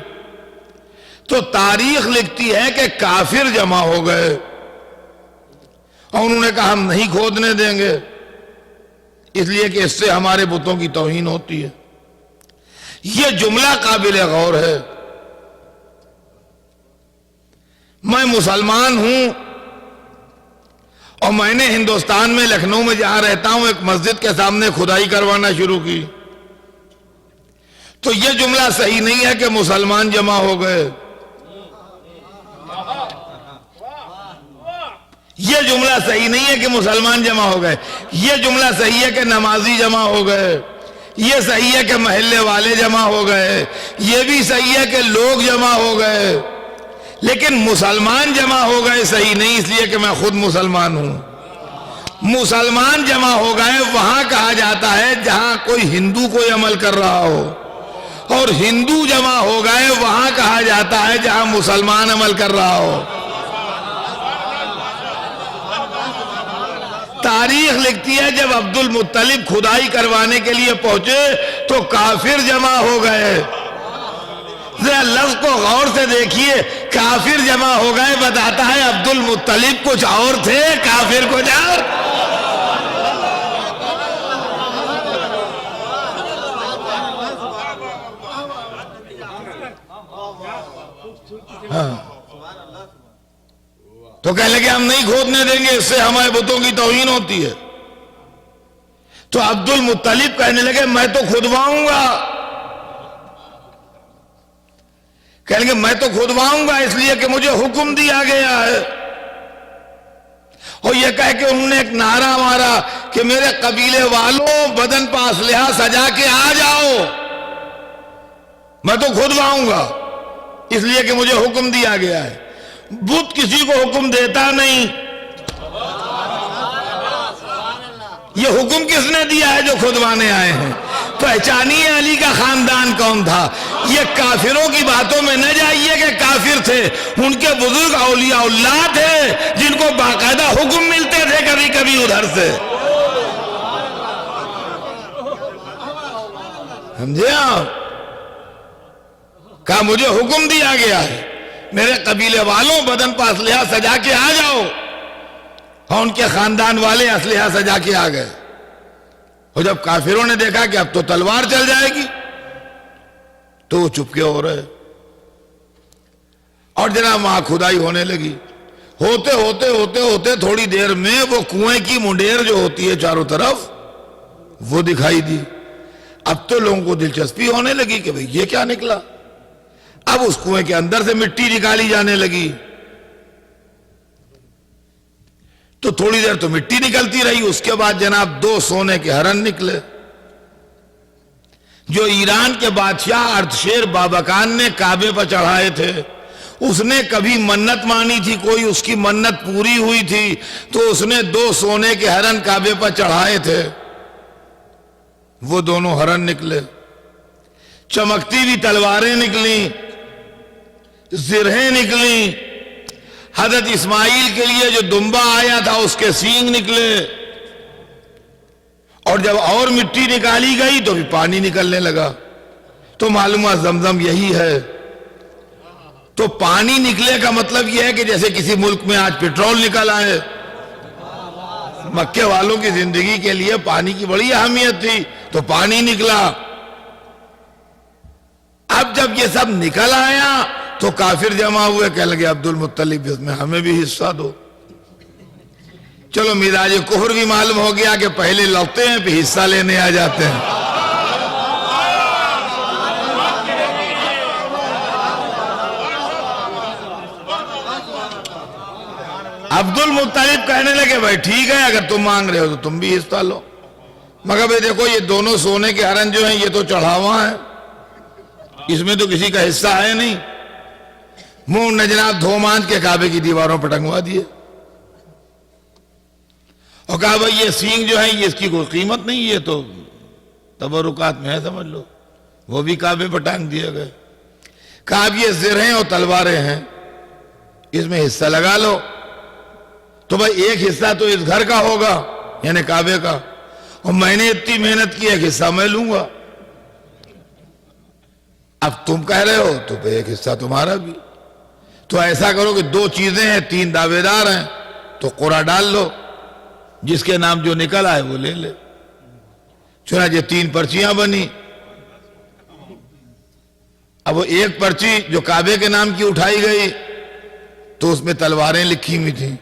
تو تاریخ لکھتی ہے کہ کافر جمع ہو گئے اور انہوں نے کہا ہم نہیں کھودنے دیں گے، اس لیے کہ اس سے ہمارے بتوں کی توہین ہوتی ہے. یہ جملہ قابل غور ہے. میں مسلمان ہوں اور میں نے ہندوستان میں لکھنؤ میں جہاں رہتا ہوں ایک مسجد کے سامنے کھدائی کروانا شروع کی، تو یہ جملہ صحیح نہیں ہے کہ مسلمان جمع ہو گئے. یہ جملہ صحیح نہیں ہے کہ مسلمان جمع ہو گئے. یہ جملہ صحیح ہے کہ نمازی جمع ہو گئے. یہ صحیح ہے کہ محلے والے جمع ہو گئے. یہ بھی صحیح ہے کہ لوگ جمع ہو گئے. لیکن مسلمان جمع ہو گئے صحیح نہیں، اس لیے کہ میں خود مسلمان ہوں. مسلمان جمع ہو گئے وہاں کہا جاتا ہے جہاں کوئی ہندو کوئی عمل کر رہا ہو، اور ہندو جمع ہو گئے وہاں کہا جاتا ہے جہاں مسلمان عمل کر رہا ہو. تاریخ لکھتی ہے جب عبد المطلب کھدائی کروانے کے لیے پہنچے تو کافر جمع ہو گئے. ذرا لفظ کو غور سے دیکھیے, کافر جمع ہو گئے بتاتا ہے عبد المطلب کچھ اور تھے, کافر کچھ اور. تو کہنے لگے ہم نہیں کھودنے دیں گے, اس سے ہمارے بتوں کی توہین ہوتی ہے. تو عبد المطلب کہنے لگے میں تو کھدواؤں گا. کہنے لگے میں تو کھدواؤں گا اس لیے کہ مجھے حکم دیا گیا ہے. اور یہ کہہ کہ انہوں نے ایک نعرہ مارا کہ میرے قبیلے والوں بدن پہ اسلحہ سجا کے آ جاؤ, میں تو کھدواؤں گا اس لیے کہ مجھے حکم دیا گیا ہے. بت کسی کو حکم دیتا نہیں. یہ حکم کس نے دیا ہے جو کھدوانے آئے ہیں؟ پہچانیے علی کا خاندان کون تھا. یہ کافروں کی باتوں میں نہ جائیے کہ کافر تھے, ان کے بزرگ اولیاء اللہ تھے جن کو باقاعدہ حکم ملتے تھے کبھی کبھی ادھر سے. سمجھے آپ؟ کہا مجھے حکم دیا گیا ہے, میرے قبیلے والوں بدن پر اسلحہ سجا کے آ جاؤ. اور ان کے خاندان والے اسلحہ سجا کے آ گئے. اور جب کافروں نے دیکھا کہ اب تو تلوار چل جائے گی تو وہ چپکے ہو رہے. اور جناب وہاں کھدائی ہونے لگی. ہوتے ہوتے ہوتے ہوتے تھوڑی دیر میں وہ کنویں کی منڈیر جو ہوتی ہے چاروں طرف وہ دکھائی دی. اب تو لوگوں کو دلچسپی ہونے لگی کہ بھئی یہ کیا نکلا. اب اس کنویں کے اندر سے مٹی نکالی جانے لگی. تو تھوڑی دیر تو مٹی نکلتی رہی. اس کے بعد جناب 2 سونے کے ہرن نکلے جو ایران کے بادشاہ اردشیر بابکان نے کعبے پر چڑھائے تھے. اس نے کبھی منت مانی تھی, کوئی اس کی منت پوری ہوئی تھی تو اس نے 2 سونے کے ہرن کعبے پر چڑھائے تھے. وہ دونوں ہرن نکلے, چمکتی ہوئی تلواریں نکلیں, زرہیں نکلیں. حضرت اسماعیل کے لیے جو دمبا آیا تھا اس کے سینگ نکلے. اور جب اور مٹی نکالی گئی تو بھی پانی نکلنے لگا. تو معلوم ہوا زمزم یہی ہے. تو پانی نکلے کا مطلب یہ ہے کہ جیسے کسی ملک میں آج پیٹرول نکل آئے. مکے والوں کی زندگی کے لیے پانی کی بڑی اہمیت تھی تو پانی نکلا. اب جب یہ سب نکل آیا تو کافر جمع ہوئے, کہنے لگے عبد المطلب اس میں ہمیں بھی حصہ دو. چلو مزاج کفر بھی معلوم ہو گیا کہ پہلے لوٹتے ہیں پھر حصہ لینے آ جاتے ہیں. عبد المطلب کہنے لگے بھائی ٹھیک ہے اگر تم مانگ رہے ہو تو تم بھی حصہ لو, مگر بھائی دیکھو یہ دونوں سونے کے ہرن جو ہیں یہ تو چڑھاوا ہیں, اس میں تو کسی کا حصہ ہے نہیں. منہ نے جناب دھو مانج کے کعبے کی دیواروں پر ٹنگوا دیے اور کہا بھائی یہ سینگ جو ہے یہ اس کی کوئی قیمت نہیں, یہ تو تبرکات میں ہے سمجھ لو. وہ بھی کعبے پر ٹانگ دیے گئے. کہا اب یہ زرہیں اور تلواریں ہیں اس میں حصہ لگا لو. تو بھائی ایک حصہ تو اس گھر کا ہوگا یعنی کعبے کا, اور میں نے اتنی محنت کی ایک حصہ میں لوں گا. اب تم کہہ رہے ہو تو بھائی ایک حصہ تمہارا بھی. تو ایسا کرو کہ 2 چیزیں ہیں, 3 دعوے دار ہیں, تو قرعہ ڈال لو, جس کے نام جو نکل آئے وہ لے لے. چنانچہ 3 پرچیاں بنی. اب وہ ایک پرچی جو کعبے کے نام کی اٹھائی گئی تو اس میں تلواریں لکھی ہوئی تھیں.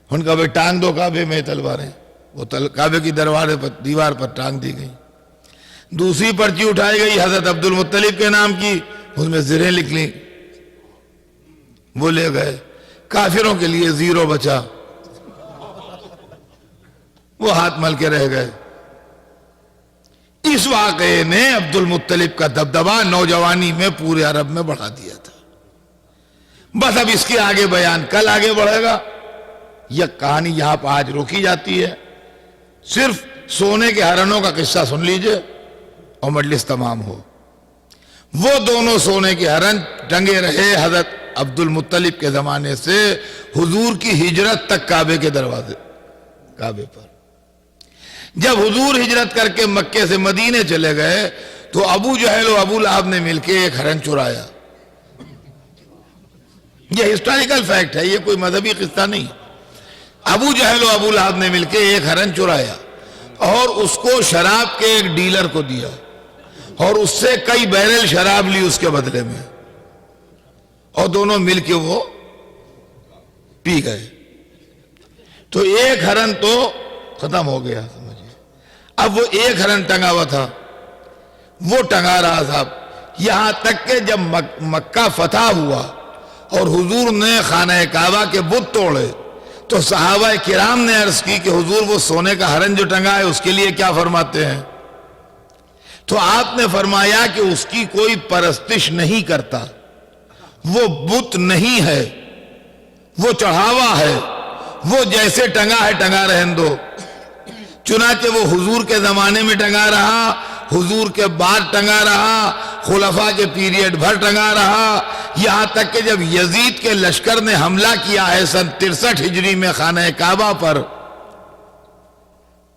ان کا بھائی ٹانگ دو کعبے میں تلواریں, وہ کعبے کی دیوار پر ٹانگ دی گئی. دوسری پرچی اٹھائی گئی حضرت عبد المطلب کے نام کی, اس میں زرہیں لکھ لیں, وہ لے گئے. کافروں کے لیے 0 بچا, وہ ہاتھ مل کے رہ گئے. اس واقعے نے عبد المطلب کا دبدبا نوجوانی میں پورے عرب میں بڑھا دیا تھا. بس اب اس کے آگے بیان کل آگے بڑھے گا. یہ کہانی یہاں پر آج روکی جاتی ہے. صرف سونے کے ہرنوں کا قصہ سن لیجئے اور مجلس تمام ہو. وہ دونوں سونے کے ہرن ٹنگے رہے حضرت عبد المطلب کے زمانے سے حضور کی ہجرت تک کعبے کے دروازے. کعبے پر. جب حضور ہجرت کر کے مکے سے مدینے چلے گئے تو ابو جہل و ابو لہب نے مل کے ایک ہرن چرایا. یہ ہسٹوریکل فیکٹ ہے, یہ کوئی مذہبی قصہ نہیں. ابو جہل و ابو لہب نے مل کے ایک ہرن چرایا اور اس کو شراب کے ایک ڈیلر کو دیا اور اس سے کئی بیرل شراب لی اس کے بدلے میں, اور دونوں مل کے وہ پی گئے. تو ایک ہرن تو ختم ہو گیا سمجھے. اب وہ ایک ہرن ٹنگا ہوا تھا, وہ ٹنگا رہا صاحب, یہاں تک کہ جب مکہ فتح ہوا اور حضور نے خانہ کعبہ کے بت توڑے تو صحابہ کرام نے عرض کی کہ حضور وہ سونے کا ہرن جو ٹنگا ہے اس کے لیے کیا فرماتے ہیں؟ تو آپ نے فرمایا کہ اس کی کوئی پرستش نہیں کرتا, وہ بت نہیں ہے, وہ چڑھاوا ہے, وہ جیسے ٹنگا ہے ٹنگا رہن دو. چنانچہ وہ حضور کے زمانے میں ٹنگا رہا, حضور کے بعد ٹنگا رہا, خلفاء کے پیریڈ بھر ٹنگا رہا, یہاں تک کہ جب یزید کے لشکر نے حملہ کیا ہے سن 63 ہجری میں خانہ کعبہ پر,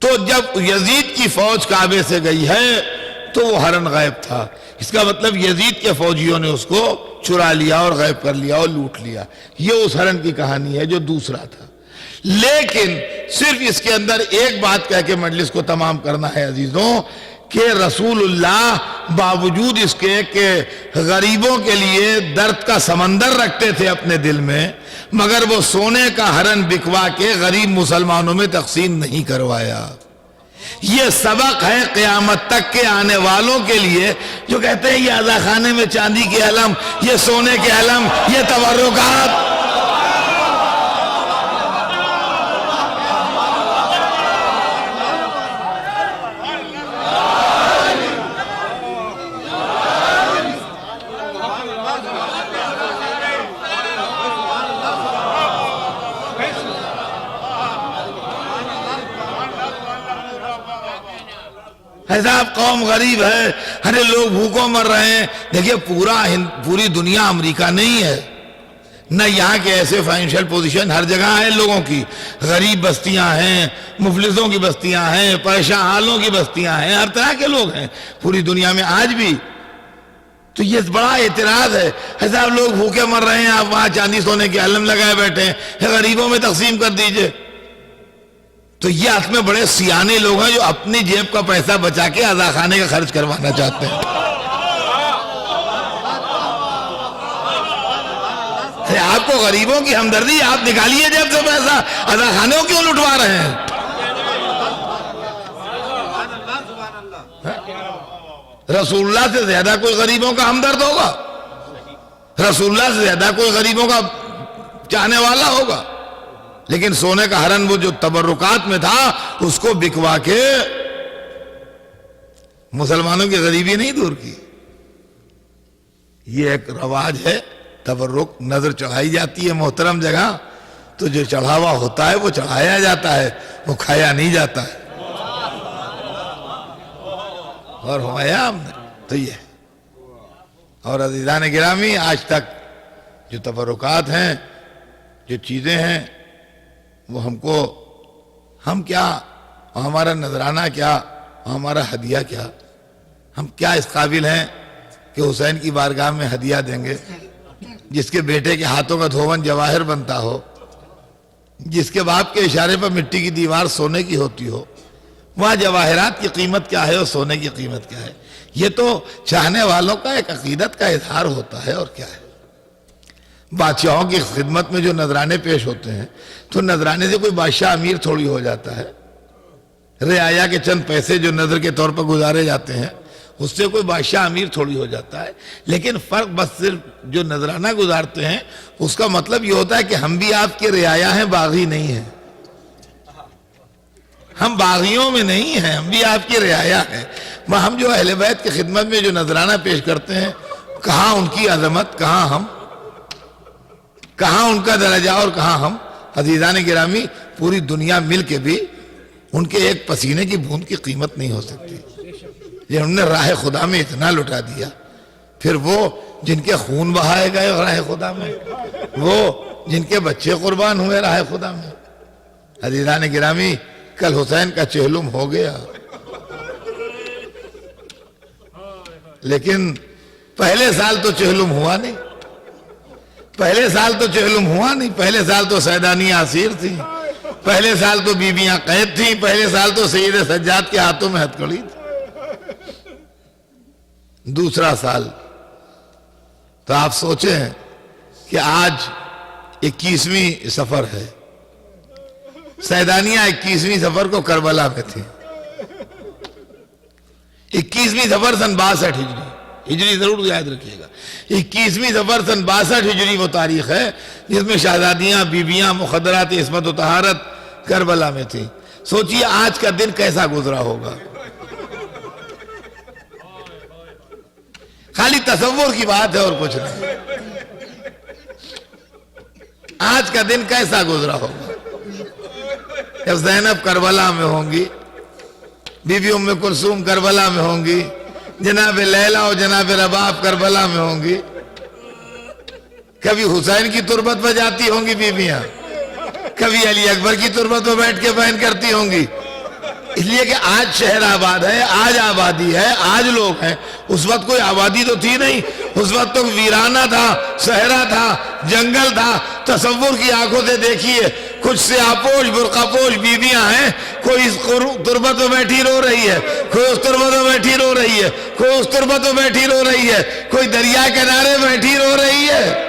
تو جب یزید کی فوج کعبے سے گئی ہے تو وہ ہرن غائب تھا. اس کا مطلب یزید کے فوجیوں نے اس کو چرا لیا اور غائب کر لیا اور لوٹ لیا. یہ اس ہرن کی کہانی ہے جو دوسرا تھا. لیکن صرف اس کے اندر ایک بات کہہ کے مجلس کو تمام کرنا ہے عزیزوں, کہ رسول اللہ باوجود اس کے کہ غریبوں کے لیے درد کا سمندر رکھتے تھے اپنے دل میں, مگر وہ سونے کا ہرن بکوا کے غریب مسلمانوں میں تقسیم نہیں کروایا. یہ سبق ہے قیامت تک کے آنے والوں کے لیے جو کہتے ہیں یہ عزا خانے میں چاندی کے علم, یہ سونے کے علم, یہ تبرکات. صاحب قوم غریب ہے, ارے لوگ بھوکوں مر رہے ہیں. دیکھیے پوری دنیا امریکہ نہیں ہے, نہ یہاں کے ایسے فائنینشل پوزیشن ہر جگہ ہے لوگوں کی. غریب بستیاں ہیں, مفلسوں کی بستیاں ہیں, پریشان حالوں کی بستیاں ہیں, ہر طرح کے لوگ ہیں پوری دنیا میں آج بھی. تو یہ بڑا اعتراض ہے صاحب لوگ بھوکے مر رہے ہیں, آپ وہاں چاندی سونے کے علم لگائے بیٹھے ہیں, غریبوں میں تقسیم کر دیجئے. تو یہ اس میں بڑے سیانے لوگ ہیں جو اپنی جیب کا پیسہ بچا کے عزا خانے کا خرچ کروانا چاہتے ہیں. آپ کو غریبوں کی ہمدردی, آپ نکالیے جیب سے پیسہ, عزا خانے کو کیوں لٹوا رہے ہیں؟ رسول اللہ سے زیادہ کوئی غریبوں کا ہمدرد ہوگا؟ رسول اللہ سے زیادہ کوئی غریبوں کا چاہنے والا ہوگا؟ لیکن سونے کا ہرن وہ جو تبرکات میں تھا اس کو بکوا کے مسلمانوں کی غریبی نہیں دور کی. یہ ایک رواج ہے, تبرک, نظر چڑھائی جاتی ہے محترم جگہ, تو جو چڑھاوا ہوتا ہے وہ چڑھایا جاتا ہے, وہ کھایا نہیں جاتا ہے. اور ہمایا ہم نے تو یہ. اور عزیزان گرامی, آج تک جو تبرکات ہیں, جو چیزیں ہیں, وہ ہم کیا, ہمارا نذرانہ کیا, ہمارا ہدیہ کیا, ہم کیا اس قابل ہیں کہ حسین کی بارگاہ میں ہدیہ دیں گے؟ جس کے بیٹے کے ہاتھوں کا دھون جواہر بنتا ہو, جس کے باپ کے اشارے پر مٹی کی دیوار سونے کی ہوتی ہو, وہاں جواہرات کی قیمت کیا ہے اور سونے کی قیمت کیا ہے؟ یہ تو چاہنے والوں کا ایک عقیدت کا اظہار ہوتا ہے, اور کیا ہے. بادشاہوں کی خدمت میں جو نذرانے پیش ہوتے ہیں, تو نذرانے سے کوئی بادشاہ امیر تھوڑی ہو جاتا ہے. رعایا کے چند پیسے جو نذر کے طور پر گزارے جاتے ہیں, اس سے کوئی بادشاہ امیر تھوڑی ہو جاتا ہے. لیکن فرق بس صرف جو نذرانہ گزارتے ہیں اس کا مطلب یہ ہوتا ہے کہ ہم بھی آپ کے رعایا ہیں, باغی نہیں ہیں. ہم باغیوں میں نہیں ہیں, ہم بھی آپ کی رعایا ہیں. ہم جو اہل بیت کی خدمت میں جو نذرانہ پیش کرتے ہیں, کہاں ان کی عظمت, کہاں ہم, کہاں ان کا درجہ اور کہاں ہم. عزیزان گرامی, پوری دنیا مل کے بھی ان کے ایک پسینے کی بوند کی قیمت نہیں ہو سکتی. یہ انہوں نے راہ خدا میں اتنا لٹا دیا, پھر وہ جن کے خون بہائے گئے راہ خدا میں, وہ جن کے بچے قربان ہوئے راہ خدا میں. عزیزان گرامی, کل حسین کا چہلم ہو گیا. لیکن پہلے سال تو چہلم ہوا نہیں. پہلے سال تو چہلم ہوا نہیں. پہلے سال تو سیدانیاں اسیر تھیں. پہلے سال تو بیویاں قید تھیں. پہلے سال تو سید سجاد کے ہاتھوں میں ہتھکڑی تھی. دوسرا سال تو آپ سوچیں کہ آج 21ویں سفر ہے. سیدانیاں 21ویں سفر کو کربلا میں تھی. 21ویں سفر سن 62 ہجری ضرور یاد رکھیے گا. 21ویں سفر سن 62 ہجری وہ تاریخ ہے جس میں شہزادیاں بیویاں مخدرات عصمت و طہارت کربلا میں تھی. سوچئے آج کا دن کیسا گزرا ہوگا. خالی تصور کی بات ہے اور کچھ نہیں. آج کا دن کیسا گزرا ہوگا جب زینب کربلا میں ہوں گی, بی بی ام کلثوم کربلا میں ہوں گی, جناب لیلا اور جناب رباب کربلا میں ہوں گی. کبھی حسین کی تربت پہ جاتی ہوں گی بیویاں, کبھی علی اکبر کی تربت پہ بیٹھ کے بیان کرتی ہوں گی. اس لیے کہ آج شہر آباد ہے, آج آبادی ہے, آج لوگ ہیں. اس وقت کوئی آبادی تو تھی نہیں. اس وقت تو ویرانہ تھا, صحرا تھا, جنگل تھا. تصور کی آنکھوں سے دیکھیے, کچھ سیاہ پوش برقع پوش بیویاں ہیں. کوئی اس تربت میں بیٹھی رو رہی ہے, کوئی اس تربت میں بیٹھی رو رہی ہے, کوئی اس تربت میں بیٹھی رو رہی ہے, کوئی دریا کنارے بیٹھی رو رہی ہے.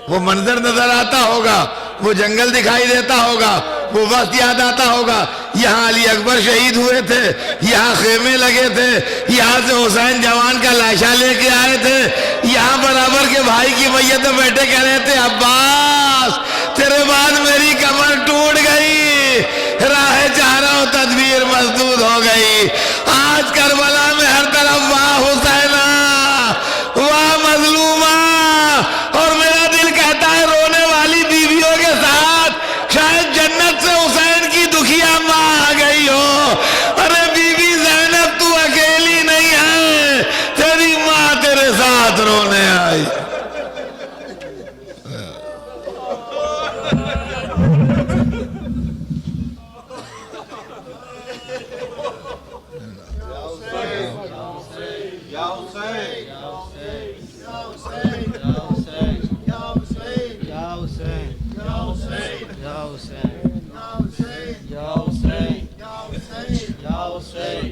وہ منظر نظر آتا ہوگا, وہ جنگل دکھائی دیتا ہوگا, وہ وقت یاد آتا ہوگا. یہاں علی اکبر شہید ہوئے تھے, یہاں خیمے لگے تھے, یہاں سے حسین جوان کا لاشا لے کے آئے تھے, یہاں برابر کے بھائی کی میت میں بیٹھے کہہ رہے تھے عباس تیرے بعد میری کمر ٹوٹ گئی, راہ چاہ رہا ہوں تدبیر مسدود ہو گئی. آج کربلا میں ہر طرف واہ حسینہ, واہ مظلومہ. اور میرا دل کہتا ہے رونے والی بیویوں کے ساتھ شاید جنت سے حسین کی دکھیا ماں آ گئی ہو. ارے بی بی زینب تو اکیلی نہیں ہے, تیری ماں تیرے ساتھ رونے آئی. Ya Hussein,